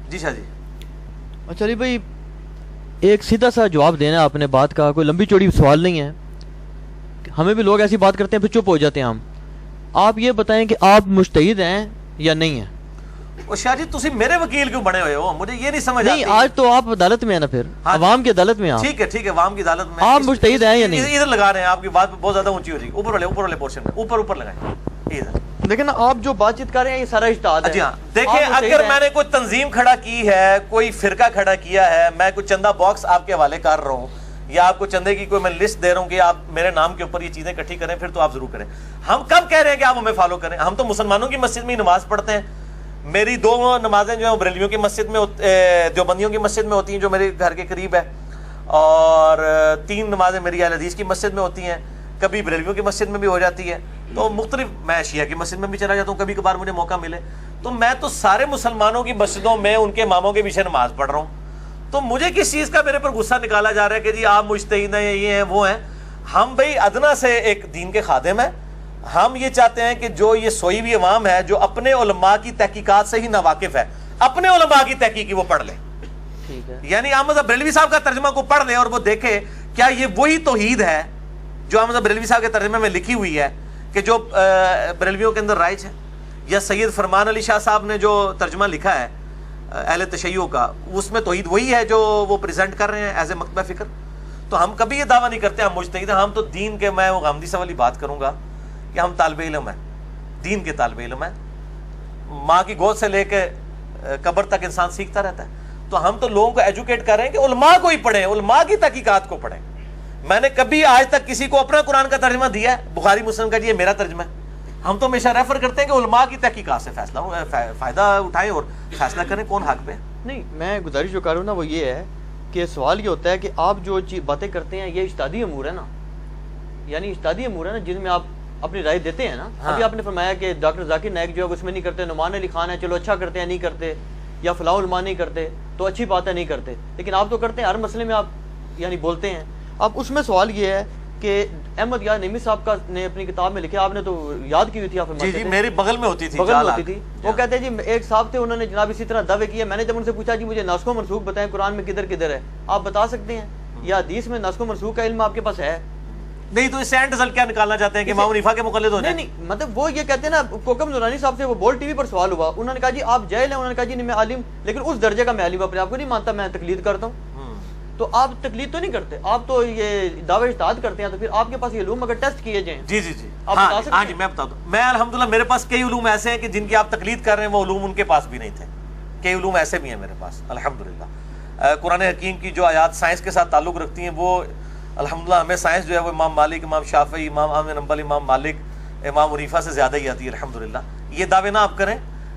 جی شاہ جی. اچھا علی بھائی، ایک سیدھا سا جواب دینا ہے اپنے بات کا، کوئی لمبی چوڑی سوال نہیں ہے. ہمیں بھی لوگ ایسی بات کرتے ہیں پھر چپ ہو جاتے ہیں ہم. آپ یہ بتائیں کہ آپ مجتہد ہیں یا نہیں ہیں؟ شاہ جی تسی میرے وکیل کیوں بنے ہوئے ہو؟ مجھے یہ نہیں سمجھ نہیں، آج تو آپ عدالت میں ہیں نا، پھر عوام کی عدالت میں. ٹھیک ہے ٹھیک ہے، عوام کی عدالت میں آپ مجتہد ہیں یا نہیں؟ ادھر لگا رہے ہیں، آپ کی بات بہت زیادہ اونچی ہو جائے گی. اوپر والے پورشن میں اوپر لگائیں ادھر. لیکن آپ جو بات چیت کر رہے ہیں یہ سارا اجتہاد ہے. جی ہاں، دیکھیں اگر میں نے کوئی تنظیم کھڑا کی ہے، کوئی فرقہ کھڑا کیا ہے، میں کوئی چندہ باکس آپ کے حوالے کر رہا ہوں یا آپ کو چندے کی کوئی میں لسٹ دے رہا ہوں کہ آپ میرے نام کے اوپر یہ چیزیں اکٹھی کریں، پھر تو آپ ضرور کریں. ہم کب کہہ رہے ہیں کہ آپ ہمیں فالو کریں؟ ہم تو مسلمانوں کی مسجد میں ہی نماز پڑھتے ہیں. میری 2 نمازیں جو ہیں بریلویوں کی مسجد میں، دیوبندیوں کی مسجد میں ہوتی ہیں جو میرے گھر کے قریب ہے، اور 3 نمازیں میری اہل حدیث کی مسجد میں ہوتی ہیں، کبھی بریلویوں کی مسجد میں بھی ہو جاتی ہے. تو مختلف، میں شیعہ کی مسجد میں بھی چلا جاتا ہوں کبھی کبھار مجھے موقع ملے. تو میں تو سارے مسلمانوں کی مسجدوں میں ان کے اماموں کے پیچھے نماز پڑھ رہا ہوں. تو مجھے کس چیز کا میرے پر غصہ نکالا جا رہا ہے کہ جی آپ مجتہد ہیں، یہ ہیں وہ ہیں؟ ہم بھائی ادنا سے ایک دین کے خادم ہیں. ہم یہ چاہتے ہیں کہ جو یہ سوئی ہوئی عوام ہے جو اپنے علماء کی تحقیقات سے ہی ناواقف ہے، اپنے علماء کی تحقیقی وہ پڑھ لے. یعنی احمد بریلوی صاحب کا ترجمہ کو پڑھ لے اور وہ دیکھے کیا یہ وہی توحید ہے جو احمد بریلوی صاحب کے ترجمے میں لکھی ہوئی ہے کہ جو بریلویوں کے اندر رائج ہے، یا سید فرمان علی شاہ صاحب نے جو ترجمہ لکھا ہے اہل تشیع کا، اس میں توحید وہی ہے جو وہ پریزنٹ کر رہے ہیں ایز اے مکتبہ فکر. تو ہم کبھی یہ دعویٰ نہیں کرتے ہم مجتہد ہیں. ہم تو دین کے، میں وہ غامدی سے والی بات کروں گا کہ ہم طالب علم ہیں، دین کے طالب علم ہیں. ماں کی گود سے لے کے قبر تک انسان سیکھتا رہتا ہے. تو ہم تو لوگوں کو ایجوکیٹ کر رہے ہیں کہ علماء کو ہی پڑھیں، علماء کی تحقیقات کو پڑھیں. میں نے کبھی آج تک کسی کو اپنا قرآن کا ترجمہ دیا ہے بخاری مسلم کا جی یہ میرا ترجمہ ہے؟ ہم تو ہمیشہ ریفر کرتے ہیں کہ علماء کی تحقیقات سے فائدہ اٹھائیں اور فیصلہ کریں کون حق پہ. نہیں، میں گزارش جو کر رہا ہوں نا وہ یہ ہے کہ سوال یہ ہوتا ہے کہ آپ جو باتیں کرتے ہیں یہ اجتہادی امور ہے نا، یعنی اجتہادی امور ہے نا جن میں آپ اپنی رائے دیتے ہیں نا. ابھی آپ نے فرمایا کہ ڈاکٹر ذاکر نائک جو ہے اس میں نہیں کرتے، نعمان علی خان ہے چلو اچھا کرتے ہیں نہیں کرتے، یا فلاح علماء نہیں کرتے تو اچھی بات ہے نہیں کرتے، لیکن آپ تو کرتے ہیں، ہر مسئلے میں آپ یعنی بولتے ہیں. اب اس میں سوال یہ ہے کہ احمد یار نعیمی صاحب کا نے اپنی کتاب میں لکھا، آپ نے تو یاد کی ہوئی تھی، آپ جی میری بغل میں ہوتی تھی، وہ کہتے ہیں جی ایک صاحب تھے انہوں نے جناب اسی طرح دعوے کیے. میں نے جب ان سے پوچھا جی مجھے ناسخ و منسوخ بتائیں قرآن میں کدھر کدھر ہے، آپ بتا سکتے ہیں یا حدیث میں ناسخ و منسوخ کا علم آپ کے پاس ہے؟ نہیں. تو اس سے اینڈ رزلٹ کیا نکالنا چاہتے ہیں کہ امام حنیفہ کے مقلد ہو جائیں؟ نہیں، مطلب وہ یہ کہتے ہیں نا، کوکم نورانی صاحب سے وہ بول ٹی وی پر سوال ہوا، انہوں نے کہا جی آپ جاہل ہیں، انہوں نے کہا جی نہیں میں عالم، لیکن اس درجے کا میں عالم اپنے آپ کو نہیں مانتا، میں تقلید کرتا ہوں. تو آپ تقلید تو نہیں کرتے، آپ تو یہ دعوے اجتہاد کرتے ہیں. تو پھر آپ کے پاس یہ علوم اگر ٹیسٹ کیے جائیں، جی ہاں جی میں بتا دوں. میں الحمدللہ میرے پاس کئی علوم ایسے ہیں کہ جن کی آپ تقلید کر رہے ہیں وہ علوم ان کے پاس بھی نہیں تھے. کئی علوم ایسے بھی ہیں میرے پاس الحمدللہ. قرآن حکیم کی جو آیات سائنس کے ساتھ تعلق رکھتی ہیں وہ الحمدللہ ہمیں سائنس جو ہے وہ امام مالک، امام شافعی، امام احمد حنبل، امام مالک، امام حنیفہ سے زیادہ ہی آتی ہے الحمدللہ. یہ دعوے نہ آپ کریں.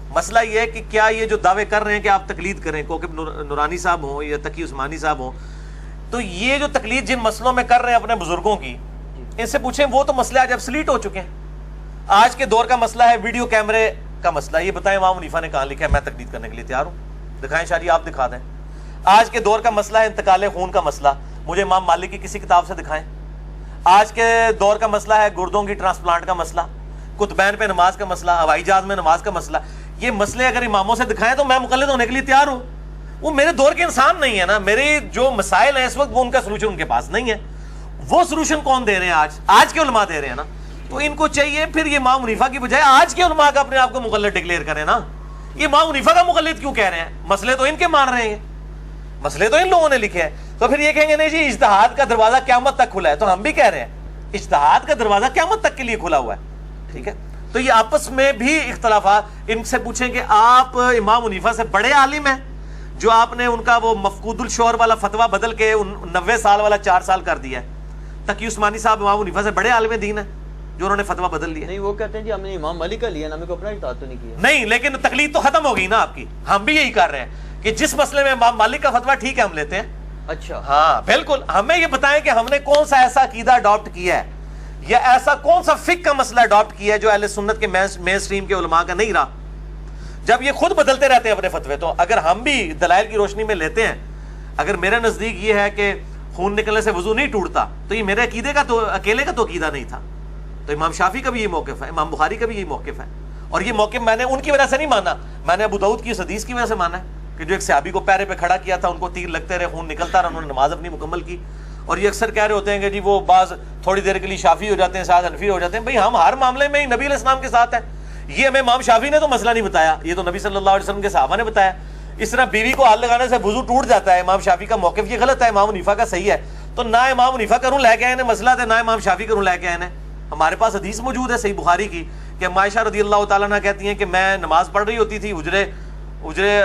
مسئلہ یہ ہے کہ کیا یہ جو دعوے کر رہے ہیں کہ آپ تقلید کریں، کوکب نورانی صاحب ہوں یا تقی عثمانی صاحب ہوں، تو یہ جو تقلید جن مسئلوں میں کر رہے ہیں اپنے بزرگوں کی، ان سے پوچھیں وہ تو مسئلے آج ابسلیٹ ہو چکے ہیں. آج کے دور کا مسئلہ ہے ویڈیو کیمرے کا مسئلہ. یہ بتائیں امام حنیفہ نے کہاں لکھا ہے میں تقلید کرنے کے لیے تیار ہوں؟ دکھائیں شاعری، آپ دکھا دیں. آج کے دور کا مسئلہ ہے انتقال خون کا مسئلہ، مجھے امام مالک کی کسی کتاب سے دکھائیں. آج کے دور کا مسئلہ ہے گردوں کی ٹرانسپلانٹ کا مسئلہ، کتبین پہ نماز کا مسئلہ، ہوائی جہاز میں نماز کا مسئلہ. یہ مسئلے اگر اماموں سے دکھائیں تو میں مقلد ہونے کے لیے تیار ہوں. وہ میرے دور کے انسان نہیں ہے نا، میرے جو مسائل ہیں اس وقت وہ ان کا سلوشن ان کے پاس نہیں ہے. وہ سلوشن کون دے رہے ہیں؟ آج کے علماء دے رہے ہیں نا. تو ان کو چاہیے پھر یہ امام حنیفہ کی بجائے آج کے علماء کا اپنے آپ کو مقلد ڈکلیئر کریں نا. یہ امام حنیفہ کا مقلد کیوں کہہ رہے ہیں؟ مسئلے تو ان کے مان رہے ہیں، مسئلے تو ان لوگوں نے لکھے ہیں. تو پھر یہ کہیں گے نہیں جی اجتہاد کا دروازہ قیامت تک کھلا ہے. تو ہم بھی کہہ رہے ہیں اجتہاد کا دروازہ قیامت تک کے لیے کھلا ہوا ہے. ٹھیک ہے، تو یہ آپس میں بھی اختلافات. ان سے پوچھیں کہ آپ امام حنیفہ سے بڑے عالم ہیں جو آپ نے ان کا وہ مفقود الشعور والا فتویٰ بدل کے 90 سال والا 4 سال کر دیا ہے. تقی عثمانی صاحب امام حنیفہ سے بڑے عالم دین ہیں جو انہوں نے فتویٰ بدل لیا. نہیں، وہ کہتے ہیں جی ہم نے امام مالک کا لیا نا، ہمیں کو اپنا اجتہاد تو نہیں کیا. نہیں، لیکن تقلید تو ختم ہو گئی نا آپ کی. ہم بھی یہی کر رہے ہیں کہ جس مسئلے میں امام مالک کا فتویٰ ٹھیک ہے ہم لیتے ہیں. اچھا، ہاں بالکل. ہمیں یہ بتائیں کہ ہم نے کون سا ایسا عقیدہ اڈاپٹ کیا ہے یا ایسا کون سا فقہ کا مسئلہ اڈاپٹ کیا ہے جو اہل سنت کے مین اسٹریم کے علماء کا نہیں رہا. جب یہ خود بدلتے رہتے ہیں اپنے فتوے، تو اگر ہم بھی دلائل کی روشنی میں لیتے ہیں، اگر میرے نزدیک یہ ہے کہ خون نکلنے سے وضو نہیں ٹوٹتا، تو یہ میرے عقیدے کا تو اکیلے کا تو عقیدہ نہیں تھا. تو امام شافعی کا بھی یہ موقف ہے، امام بخاری کا بھی یہ موقف ہے. اور یہ موقف میں نے ان کی وجہ سے نہیں مانا، میں نے ابو داؤد کی اس حدیث کی وجہ سے مانا ہے کہ جو ایک صحابی کو پیرے پہ کھڑا کیا تھا، ان کو تیر لگتے رہے، خون نکلتا رہا، انہوں نے نماز اپنی مکمل کی. اور یہ اکثر کہہ رہے ہوتے ہیں کہ جی وہ بعض تھوڑی دیر کے لیے شافعی ہو جاتے ہیں، ساتھ حنفی ہو جاتے ہیں. بھئی ہم ہر معاملے میں ہی نبی علیہ السلام کے ساتھ ہیں. یہ ہمیں امام شافعی نے تو مسئلہ نہیں بتایا، یہ تو نبی صلی اللہ علیہ وسلم کے صحابہ نے بتایا. اس طرح بیوی کو ہاتھ لگانے سے وضو ٹوٹ جاتا ہے، امام شافعی کا موقف یہ غلط ہے، امام حنیفہ کا صحیح ہے. تو نہ امام حنیفہ کروں لے کے آئے مسئلہ تھے، نہ امام شافعی کروں لے کے آئے. ہمارے پاس حدیث موجود ہے صحیح بخاری کی کہ عائشہ رضی اللہ تعالیٰ عنہ کہتی ہیں کہ میں نماز پڑھ رہی ہوتی تھی، حجرے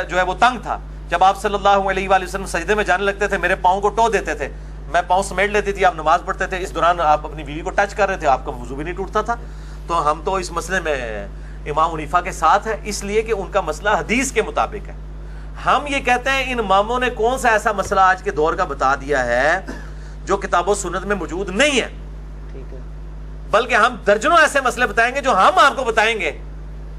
جو ہے وہ تنگ تھا. جب آپ صلی اللہ علیہ وآلہ وسلم سجدے میں جانے لگتے تھے میرے پاؤں کو ٹو دیتے تھے، میں پاؤں سمیٹ لیتی تھی، آپ نماز پڑھتے تھے، اس دوران آپ اپنی بیوی کو ٹچ کر رہے تھے، آپ کا وضو بھی نہیں ٹوٹتا تھا. تو ہم تو اس مسئلے میں امام حنیفہ کے ساتھ ہے، اس لیے کہ ان کا مسئلہ حدیث کے مطابق ہے. ہم یہ کہتے ہیں ان اماموں نے کون سا ایسا مسئلہ آج کے دور کا بتا دیا ہے جو کتاب و سنت میں موجود نہیں ہے. ٹھیک ہے، بلکہ ہم درجنوں ایسے مسئلے بتائیں گے جو ہم آپ کو بتائیں گے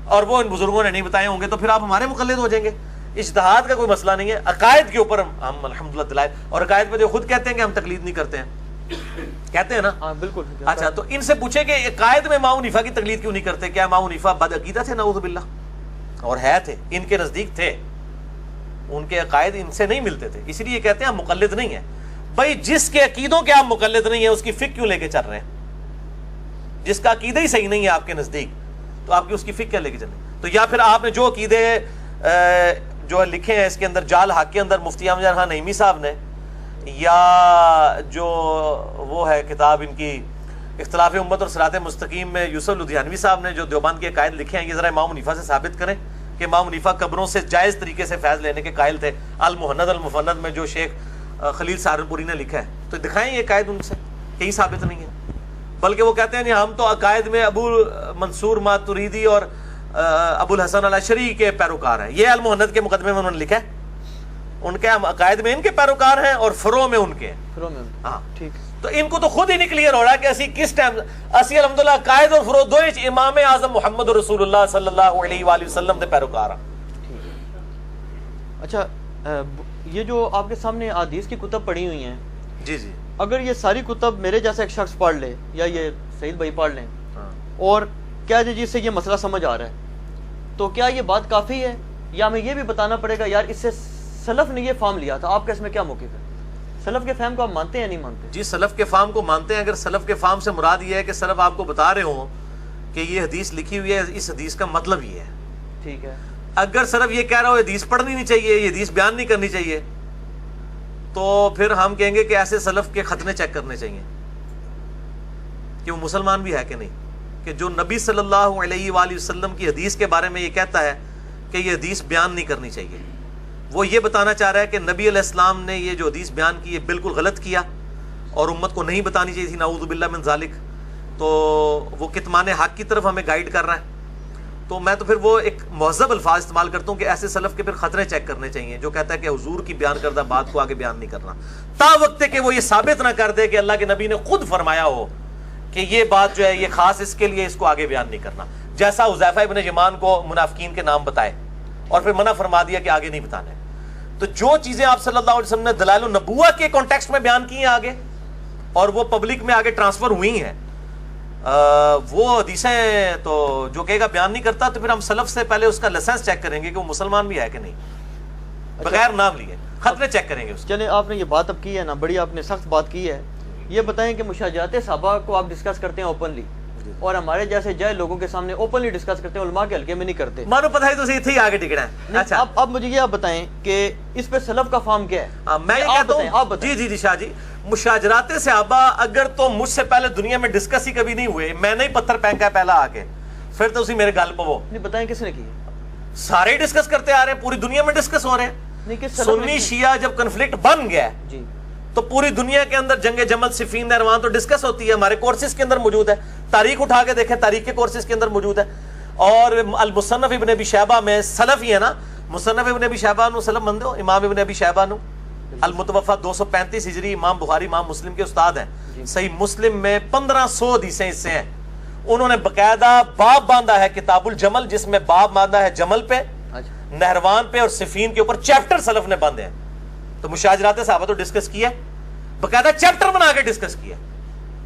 اور وہ ان بزرگوں نے نہیں بتائے ہوں گے، تو پھر آپ ہمارے مقلد ہو جائیں گے. اجتہاد کا کوئی مسئلہ نہیں ہے. عقائد کے اوپر ہم الحمدللہ دلائل، اور عقائد پہ جو خود کہتے ہیں کہ ہم تقلید نہیں کرتے ہیں، کہتے ہیں نا. ہاں بالکل. اچھا، تو ان سے پوچھیں کہ عقائد میں امام حنیفہ کی تقلید کیوں نہیں کرتے؟ کیا امام حنیفہ بد عقیدہ تھے؟ نعوذ باللہ. اور ہے تھے، ان کے نزدیک تھے، ان کے عقائد ان سے نہیں ملتے تھے، اس لیے کہتے ہیں ہم مقلد نہیں ہیں. بھائی جس کے عقیدوں کے آپ مقلد نہیں ہیں اس کی فقہ کیوں لے کے چل رہے ہیں؟ جس کا عقیدہ ہی صحیح نہیں ہے آپ کے نزدیک تو آپ کی اس کی فقہ کیا لے کے چلیں؟ تو یا پھر آپ نے جو عقیدے جو لکھے ہیں اس کے اندر جال حق کے اندر مفتی احمد خان نعیمی صاحب نے، یا جو وہ ہے کتاب ان کی اختلاف امت اور صراط مستقیم میں یوسف لدھیانوی صاحب نے جو دیوبند کے عقائد لکھے ہیں، یہ ذرا امام حنیفہ سے ثابت کریں کہ امام حنیفہ قبروں سے جائز طریقے سے فیض لینے کے قائل تھے. المہند المفند میں جو شیخ خلیل سہارنپوری نے لکھا ہے، تو دکھائیں یہ عقائد ان سے کہیں ثابت نہیں ہے. بلکہ وہ کہتے ہیں ہم تو عقائد میں ابو منصور ماتریدی اور ابو الحسن الاشعری کے پیروکار ہیں. یہ المہند کے مقدمے میں انہوں نے لکھا ہے، ان کے ہم عقائد میں ان کے پیروکار ہیں اور فروع میں ان کے ہیں. فروع میں ہاں ٹھیک. تو ان کو تو خود ہی نہیں کلیئر ہو رہا کہ اسی کس ٹائم اسی الحمدللہ عقائد اور فروع دوئے امام اعظم محمد رسول اللہ صلی اللہ علیہ وآلہ وسلم دے پیروکار ہیں. اچھا، یہ جو آپ کے سامنے احادیث کی کتب پڑھی ہوئی ہیں، جی جی، اگر یہ ساری کتب میرے جیسا ایک شخص پڑھ لے یا یہ سعید بھائی پڑھ لیں اور کیا جی سے یہ مسئلہ سمجھ آ رہا ہے، تو کیا یہ بات کافی ہے یا ہمیں یہ بھی بتانا پڑے گا یار اس سے سلف نے یہ فہم لیا تھا؟ آپ کا اس میں کیا موقف ہے؟ سلف کے فہم کو آپ مانتے ہیں یا نہیں مانتے؟ جی سلف کے فہم کو مانتے ہیں. اگر سلف کے فہم سے مراد یہ ہے کہ سلف آپ کو بتا رہے ہوں کہ یہ حدیث لکھی ہوئی ہے، اس حدیث کا مطلب یہ ہے. ٹھیک ہے. اگر سلف یہ کہہ رہا ہو حدیث پڑھنی نہیں چاہیے، یہ حدیث بیان نہیں کرنی چاہیے، تو پھر ہم کہیں گے کہ ایسے سلف کے ختنے چیک کرنے چاہیے کہ وہ مسلمان بھی ہے کہ نہیں. کہ جو نبی صلی اللہ علیہ وآلہ وسلم کی حدیث کے بارے میں یہ کہتا ہے کہ یہ حدیث بیان نہیں کرنی چاہیے، وہ یہ بتانا چاہ رہا ہے کہ نبی علیہ السلام نے یہ جو حدیث بیان کی یہ بالکل غلط کیا اور امت کو نہیں بتانی چاہیے تھی، نعوذ باللہ من ذالک. تو وہ کتمان حق کی طرف ہمیں گائیڈ کر رہا ہے. تو میں تو پھر وہ ایک مہذب الفاظ استعمال کرتا ہوں کہ ایسے سلف کے پھر خطرے چیک کرنے چاہیے جو کہتا ہے کہ حضور کی بیان کردہ بات کو آگے بیان نہیں کرنا، تا وقت کہ وہ یہ ثابت نہ کر دے کہ اللہ کے نبی نے خود فرمایا ہو کہ یہ بات جو ہے یہ خاص اس کے لیے، اس کو آگے بیان نہیں کرنا، جیسا حذیفہ ابن یمان کو منافقین کے نام بتائے اور پھر منع فرما دیا کہ آگے نہیں بتانے۔ تو جو چیزیں آپ صلی اللہ علیہ وسلم نے دلائل النبوہ کے کانٹیکسٹ میں بیان کی ہیں آگے، اور وہ پبلک میں آگے ٹرانسفر ہوئی ہیں، وہ حدیثیں تو جو کہے گا بیان نہیں کرتا، تو پھر ہم سلف سے پہلے اس کا لائسنس چیک کریں گے کہ وہ مسلمان بھی ہے کہ نہیں، بغیر نام لیے خطرے چیک کریں گے اس کے۔ چلیں آپ نے یہ بات اب کی ہے نا، بڑی آپ نے سخت بات کی ہے، یہ بتائیں کہ مشاجرات صحابہ کو آپ ڈسکس کرتے ہیں اوپنلی، اور ہمارے جیسے جائے لوگوں کے سامنے اوپنلی ڈسکس کرتے ہیں، علماء کے حلقے میں نہیں کرتے۔ مانو پتہ ہے تو صحیح تھی آگے ٹکنا ہے۔ اچھا اب مجھے یہ آپ بتائیں کہ اس پہ سلف کا فارم کیا ہے؟ میں یہ کہتا ہوں، جی شاہ جی، مشاجرات صحابہ اگر تو مجھ سے پہلے دنیا میں ڈسکس ہی کبھی نہیں ہوئے، میں نے ہی پتھر پھینکا ہے پہلا آ کے، پھر تو اسی میرے گل پہ وہ نہیں بتائیں کس نے کی؟ سارے ڈسکس کرتے آ رہے ہیں، پوری دنیا میں ڈسکس ہو رہے ہیں۔ سنی شیعہ جب کنفلکٹ بن گیا جی تو پوری دنیا کے اندر جنگ جمل، صفین، نہروان تو ڈسکس ہوتی ہے، ہمارے کورسز کے اندر موجود ہے، تاریخ اٹھا کے دیکھیں، تاریخ کے کورسز کے اندر موجود ہے۔ اور المصنف ابن ابی شیبہ میں سلف ہی ہے نا، مصنف ابن ابی شیبہ نو سلف مندے ہو، امام ابن ابی شیبہ نو المتوفا 235 ہجری، امام بخاری امام مسلم کے استاد ہیں، صحیح مسلم میں 1500 حدیثیں اس سے ہیں۔ انہوں نے باقاعدہ باب باندھا ہے کتاب الجمل، جس میں باب باندھا ہے جمل پہ، نہروان پہ اور صفین کے اوپر چیپٹر سلف نے باندھے ہیں۔ تو مشاجرات صحابہ تو ڈسکس کیا، باقاعدہ چیپٹر بنا کے ڈسکس کیا۔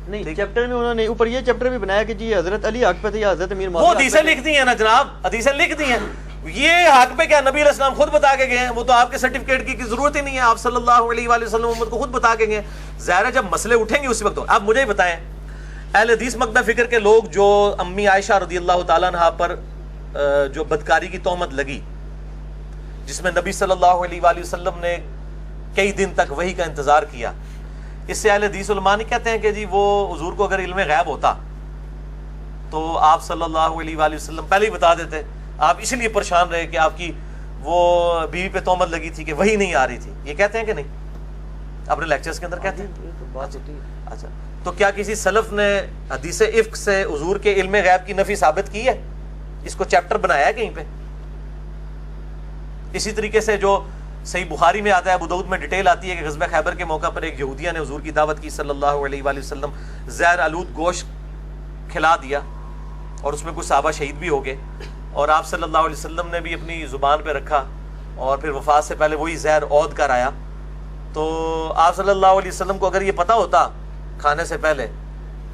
نہیں چیپٹر میں انہوں نے اوپر یہ چیپٹر بھی بنایا کہ جی حضرت علی حق پہ تھے یا حضرت امیر معاویہ، وہ حدیثیں لکھ دی ہیں نا جناب، حدیثیں لکھ دی ہیں۔ یہ حق پہ کیا نبی علیہ السلام خود بتا کے گئے ہیں، وہ تو آپ کے سرٹیفکیٹ کی ضرورت ہی نہیں ہے، آپ صلی اللہ علیہ وآلہ وسلم امت کو خود بتا کے گئے۔ ظاہر ہے جب مسئلے اٹھیں گے اسی وقت۔ آپ مجھے ہی بتائیں، اہل حدیث مقبہ فکر کے لوگ جو امی عائشہ رضی اللہ تعالیٰ عنہا پر جو بدکاری کی تہمت لگی، جس میں نبی صلی اللہ علیہ وآلہ وسلم نے کئی دن تک وحی کا انتظار کیا، اس سے اہل حدیث علماء نہیں کہتے ہیں کہ جی وہ حضور کو اگر علم غیب ہوتا تو آپ صلی اللہ علیہ وآلہ وسلم پہلے ہی بتا دیتے، آپ اس لیے پریشان رہے کہ آپ کی وہ بیوی پہ تہمت لگی تھی کہ وہی نہیں آ رہی تھی، یہ کہتے ہیں کہ نہیں؟ اپنے لیکچرز کے اندر کہتے ہیں۔ اچھا تو کیا کسی سلف نے حدیث افک سے حضور کے علم غیب کی نفی ثابت کی ہے؟ اس کو چیپٹر بنایا ہے کہیں پہ؟ اسی طریقے سے جو صحیح بخاری میں آتا ہے، ابو داؤد میں ڈیٹیل آتی ہے کہ غزوہ خیبر کے موقع پر ایک یہودیہ نے حضور کی دعوت کی صلی اللہ علیہ وآلہ وسلم، زہر آلود گوشت کھلا دیا اور اس میں کچھ صحابہ شہید بھی ہو گئے، اور آپ صلی اللہ علیہ وسلم نے بھی اپنی زبان پہ رکھا اور پھر وفات سے پہلے وہی زہر عود کر آیا۔ تو آپ صلی اللہ علیہ وسلم کو اگر یہ پتا ہوتا کھانے سے پہلے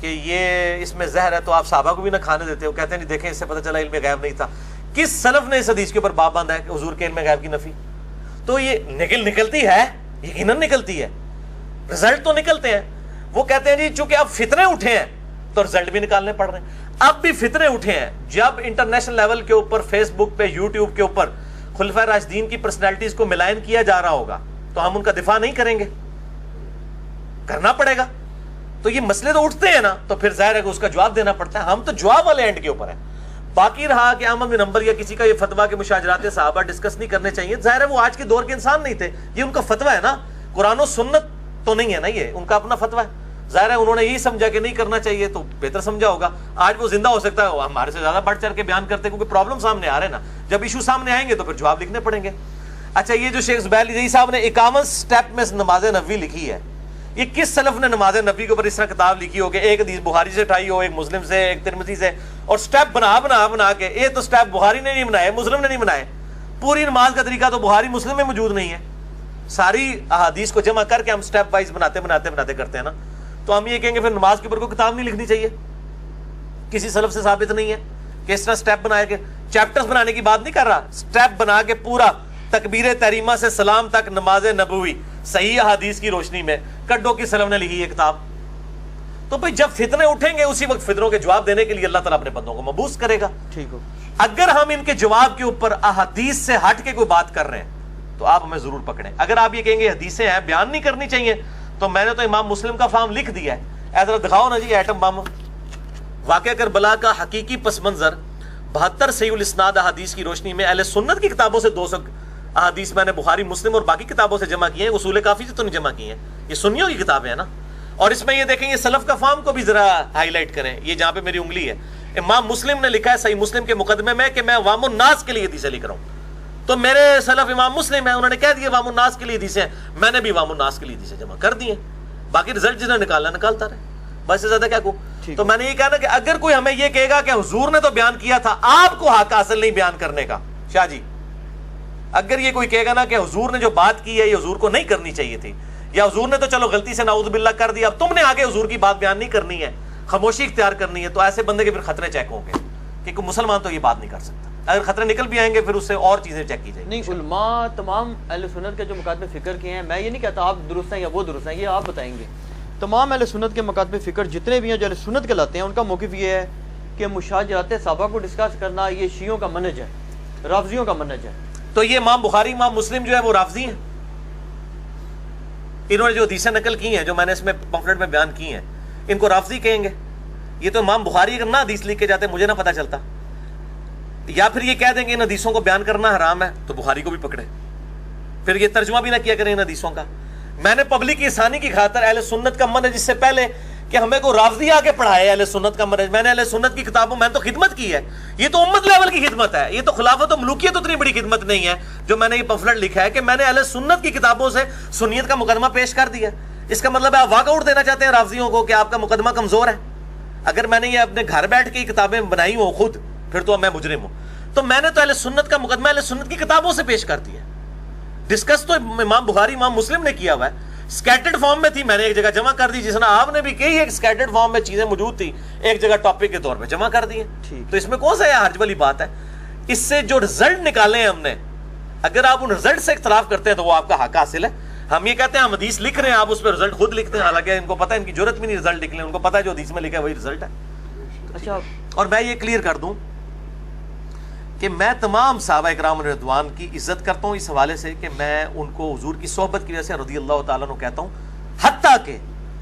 کہ یہ اس میں زہر ہے تو آپ صحابہ کو بھی نہ کھانے دیتے۔ وہ کہتے ہیں نہیں دیکھیں اس سے پتہ چلا علم غیب نہیں تھا۔ کس سلف نے اس حدیث کے اوپر باب باندھا ہے کہ حضور کے علم غیب کی نفی؟ تو یہ نکلتی ہے، یقیناً نکلتی ہے، رزلٹ تو نکلتے ہیں۔ وہ کہتے ہیں جی چونکہ اب فتنے اٹھے ہیں تو رزلٹ بھی نکالنے پڑ رہے ہیں۔ اب بھی فتنے اٹھے ہیں، جب انٹرنیشنل لیول کے اوپر فیس بک پہ، یوٹیوب کے اوپر خلفائے راشدین کی پرسنالٹیز کو ملائن کیا جا رہا ہوگا تو ہم ان کا دفاع نہیں کریں گے، کرنا پڑے گا۔ تو یہ مسئلے تو اٹھتے ہیں نا، تو پھر ظاہر ہے کہ اس کا جواب دینا پڑتا ہے۔ ہم تو جواب والے اینڈ کے اوپر ہیں۔ باقی رہا کہ احمد بن حنبل یا کسی کا یہ فتویٰ کہ مشاجرات صحابہ ڈسکس نہیں کرنے چاہیے، ظاہر ہے وہ آج کے دور کے انسان نہیں تھے، یہ ان کا فتویٰ ہے نا، قرآن و سنت تو نہیں ہے نا، یہ ان کا اپنا فتویٰ ہے۔ ظاہر ہے انہوں نے یہی سمجھا کہ نہیں کرنا چاہیے تو بہتر سمجھا ہوگا۔ آج وہ زندہ ہو سکتا ہے، ہمارے سے زیادہ بڑھ چڑھ کے بیان کرتے کیونکہ پرابلم سامنے آ رہے ہیں نا، جب ایشو سامنے آئیں گے تو پھر جواب لکھنے پڑیں گے۔ اچھا یہ جو شیخ زبیر علی صاحب نے 51 سٹیپ میں نماز نبوی لکھی ہے، یہ کس سلف نے نماز نبوی کے اوپر اس طرح کتاب لکھی ہو کہ ایک حدیث بخاری سے اٹھائی ہو، ایک مسلم سے، ایک ترمذی سے، اور سٹیپ بنا کے، یہ تو سٹیپ بخاری نے نہیں بنائے، مسلم نے نہیں بنائے۔ پوری نماز کا طریقہ تو بخاری مسلم میں موجود نہیں ہے، ساری احادیث کو جمع کر کے ہم سٹیپ وائز بناتے کرتے ہیں نا۔ تو ہم یہ کہیں گے پھر نماز کے اوپر کوئی کتاب نہیں لکھنی چاہیے، کسی سلف سے ثابت نہیں ہے کہ اس طرح سٹیپ بنائے کے چیپٹرز بنانے کی بات نہیں کر رہا، سٹیپ بنا کے پورا تکبیر تحریمہ سے سلام تک نماز نبوی صحیح احادیث کی روشنی میں کڈو کی سلف نے لکھی یہ کتاب۔ تو بھئی جب فتنے اٹھیں گے اسی وقت فتنوں کے جواب دینے کے لیے اللہ تعالیٰ اپنے بندوں کو مبعوث کرے گا۔ ٹھیک ہو، اگر ہم ان کے جواب کے اوپر احادیث سے ہٹ کے کوئی بات کر رہے ہیں تو آپ ہمیں ضرور پکڑیں۔ اگر آپ یہ کہیں گے حدیثیں ہیں بیان نہیں کرنی چاہیے، تو میں نے تو امام مسلم کا فارم لکھ دیا ہے، ذرا دکھاؤ نا جی ایٹم بم۔ واقعہ کربلا کا حقیقی پس منظر 72 صحیح الاسناد احادیث کی روشنی میں اہل سنت کی کتابوں سے 200 احادیث میں نے بخاری مسلم اور باقی کتابوں سے جمع کیے ہیں، اصول کافی سے تو نہیں جمع کیے ہیں، یہ سنیوں کی کتابیں ہیں نا۔ اور اس میں یہ دیکھیں یہ سلف کا فارم کو بھی ذرا ہائی لائٹ کریں، یہ جہاں پہ میری انگلی ہے، امام مسلم نے لکھا ہے صحیح مسلم کے مقدمے میں کہ میں عوام الناس کے لیے حدیثیں لکھ رہا ہوں. تو میرے سلف امام مسلم ہیں, انہوں نے کہہ دیا عوام الناس کے لیے حدیثیں ہیں, میں نے بھی عوام الناس کے لیے حدیثیں جمع کر دی ہیں. باقی رزلٹ جس نے نکالنا نکالتا رہے, بس سے زیادہ کیا کہوں. تو میں نے یہ کہا نا کہ اگر کوئی ہمیں یہ کہے گا کہ حضور نے تو بیان کیا تھا, آپ کو حق حاصل نہیں بیان کرنے کا, شاہ جی اگر یہ کوئی کہے گا نا کہ حضور نے جو بات کی ہے یہ حضور کو نہیں کرنی چاہیے تھی, یا حضور نے تو چلو غلطی سے نعوذ باللہ کر دیا, اب تم نے آگے حضور کی بات بیان نہیں کرنی ہے, خاموشی اختیار کرنی ہے, تو ایسے بندے کے پھر خطرے چیک ہوں گے کہ کوئی مسلمان تو یہ بات نہیں کر سکتا. اگر خطرے نکل بھی آئیں گے پھر اس سے اور چیزیں چیک کی جائیں گی. نہیں, علماء تمام اہل سنت کے جو مکاتب فکر کے ہیں, میں یہ نہیں کہتا آپ درست ہیں یا وہ درست ہیں, یہ آپ بتائیں گے. تمام اہل سنت کے مکاتب فکر جتنے بھی ہیں جو اہل سنت کہلاتے ہیں, ان کا موقف یہ ہے کہ مشاجرات صحابہ کو ڈسکس کرنا یہ شیعوں کا منہج ہے, رافضیوں کا منہج ہے. تو یہ امام بخاری امام مسلم جو ہے وہ رافضی ہیں, انہوں نے جو حدیثیں نقل کی ہیں جو میں نے اس میں پمفلٹ میں بیان کی ہیں, ان کو رافضی کہیں گے. یہ تو امام بخاری اگر نہ حدیث لکھ کے جاتے مجھے نہ پتہ چلتا, یا پھر یہ کہہ دیں گے ان حدیثوں کو بیان کرنا حرام ہے تو بخاری کو بھی پکڑے, پھر یہ ترجمہ بھی نہ کیا کریں ان حدیثوں کا. میں نے پبلک کی آسانی کی خاطر اہل سنت کا منہج, جس سے پہلے کہ ہمیں کو رافضی آگے پڑھائے اہل سنت کا منہج, میں نے اہل سنت کی کتابوں میں نے تو خدمت کی ہے, یہ تو امت لیول کی خدمت ہے, یہ تو خلافت و ملوکیت اتنی بڑی خدمت نہیں ہے جو میں نے یہ پمفلٹ لکھا ہے کہ میں نے اہل سنت کی کتابوں سے سنیت کا مقدمہ پیش کر دیا. اس کا مطلب ہے آپ واک آؤٹ دینا چاہتے ہیں رافضیوں کو کہ آپ کا مقدمہ کمزور ہے. اگر میں نے یہ اپنے گھر بیٹھ کے کتابیں بنائی ہوں خود, پھر تو میں مجرم ہوں. تو میں نے تو اہل سنت کا مقدمہ اہل سنت کی کتابوں سے پیش کر دیا. ڈسکس تو امام بخاری امام مسلم نے کیا ہوا ہے, سکیٹرڈ فارم میں تھی, میں نے ایک جگہ جمع کر دی, جس نے آپ نے بھی کہی ہے کہ سکیٹرڈ فارم میں چیزیں موجود تھی, ایک جگہ ٹاپک کے طور پہ جمع کر دی ہیں. تو اس میں کون سا یہ حرج والی بات ہے؟ اس سے جو رزلٹ نکالے ہیں ہم نے, اگر آپ ان رزلٹ سے اختلاف کرتے ہیں تو وہ آپ کا حق حاصل ہے. ہم یہ کہتے ہیں ہم حدیث لکھ رہے ہیں, آپ اس پہ رزلٹ خود لکھتے ہیں, حالانکہ ان کو پتہ ہے, ان کی ضرورت بھی نہیں رزلٹ لکھ لیں, ان کو پتہ ہے جو حدیث میں لکھا ہے وہی رزلٹ ہے. اچھا, اور میں یہ کلیئر کر دوں کہ میں تمام صحابہ اکرام رضوان کی عزت کرتا ہوں اس حوالے سے کہ میں ان کو حضور کی صحبت کی وجہ سے رضی اللہ تعالیٰ عنہ کہتا ہوں, حتیٰ کہ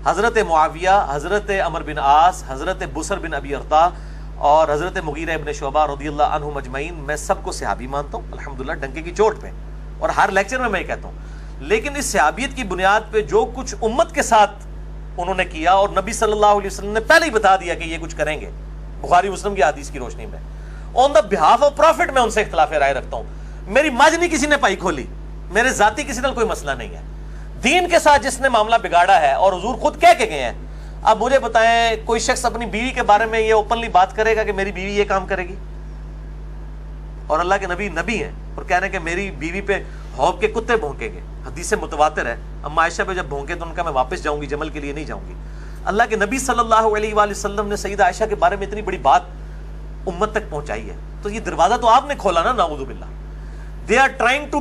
حضرت معاویہ, حضرت عمر بن عاص, حضرت بصر بن ابی ارطا اور حضرت مغیرہ ابن شعبہ رضی اللہ عنہم اجمعین, میں سب کو صحابی مانتا ہوں الحمدللہ ڈنکے کی چوٹ پہ, اور ہر لیکچر میں یہ کہتا ہوں. لیکن اس صحابیت کی بنیاد پہ جو کچھ امت کے ساتھ انہوں نے کیا, اور نبی صلی اللہ علیہ وسلم نے پہلے ہی بتا دیا کہ یہ کچھ کریں گے بخاری مسلم کی حدیث کی روشنی میں, آن دا بہاف آف پروفٹ میں ان سے اختلاف رائے رکھتا ہوں. میری مجھ نہیں کسی نے پائی کھولی, میرے ذاتی کسی نال کوئی مسئلہ نہیں ہے. دین کے ساتھ جس نے معاملہ بگاڑا ہے, اور حضور خود کہہ کے گئے ہیں, اب مجھے بتائیں کوئی شخص اپنی بیوی کے بارے میں یہ اوپنلی بات کرے گا کہ میری بیوی یہ کام کرے گی, اور اللہ کے نبی نبی ہیں اور کہہ رہے ہیں کہ میری بیوی پہ حوض کے کتے بھونکیں گے, حدیث متواتر ہے, اما عائشہ پہ جب بھونکے تو ان کا میں واپس جاؤں گی, جمل کے لیے نہیں جاؤں گی. اللہ کے نبی صلی اللہ علیہ وآلہ وسلم نے سیدہ عائشہ کے بارے میں اتنی بڑی بات امت تک پہنچائی ہے, تو یہ دروازہ تو آپ نے کھولا نا, نعوذ باللہ. They are trying to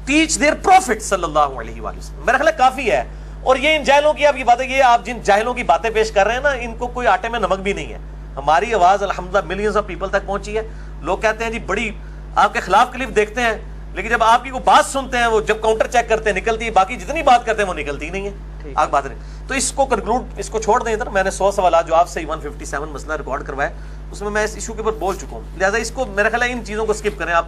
teach their prophet صلی اللہ علیہ وآلہ وسلم. میرا خیال ہے کافی ہے. اور یہ ان جاہلوں کی آپ کی باتیں, یہ آپ جن جاہلوں کی باتیں پیش کر رہے ہیں نا, ان کو کوئی آٹے میں نمک بھی نہیں ہے. ہماری آواز الحمدللہ ملینز آف پیپل تک پہنچی ہے. لوگ کہتے ہیں جی بڑی آپ کے خلاف کلپ دیکھتے ہیں, لیکن جب آپ کی کوئی بات سنتے ہیں, وہ جب کاؤنٹر چیک کرتے ہیں نکلتی ہے, باقی جتنی بات کرتے ہیں وہ نکلتی نہیں ہے. آپ بات نہیں. تو اس کو کنکلوڈ, اس کو چھوڑ دیں ادھر. میں نے 100 سوالات جو آپ سے 157 مسئلہ ریکارڈ کروائے, اس میں اس ایشو کے اوپر بول چکا ہوں, لہٰذا اس کو میرا خیال ہے ان چیزوں کو اسکپ کریں آپ.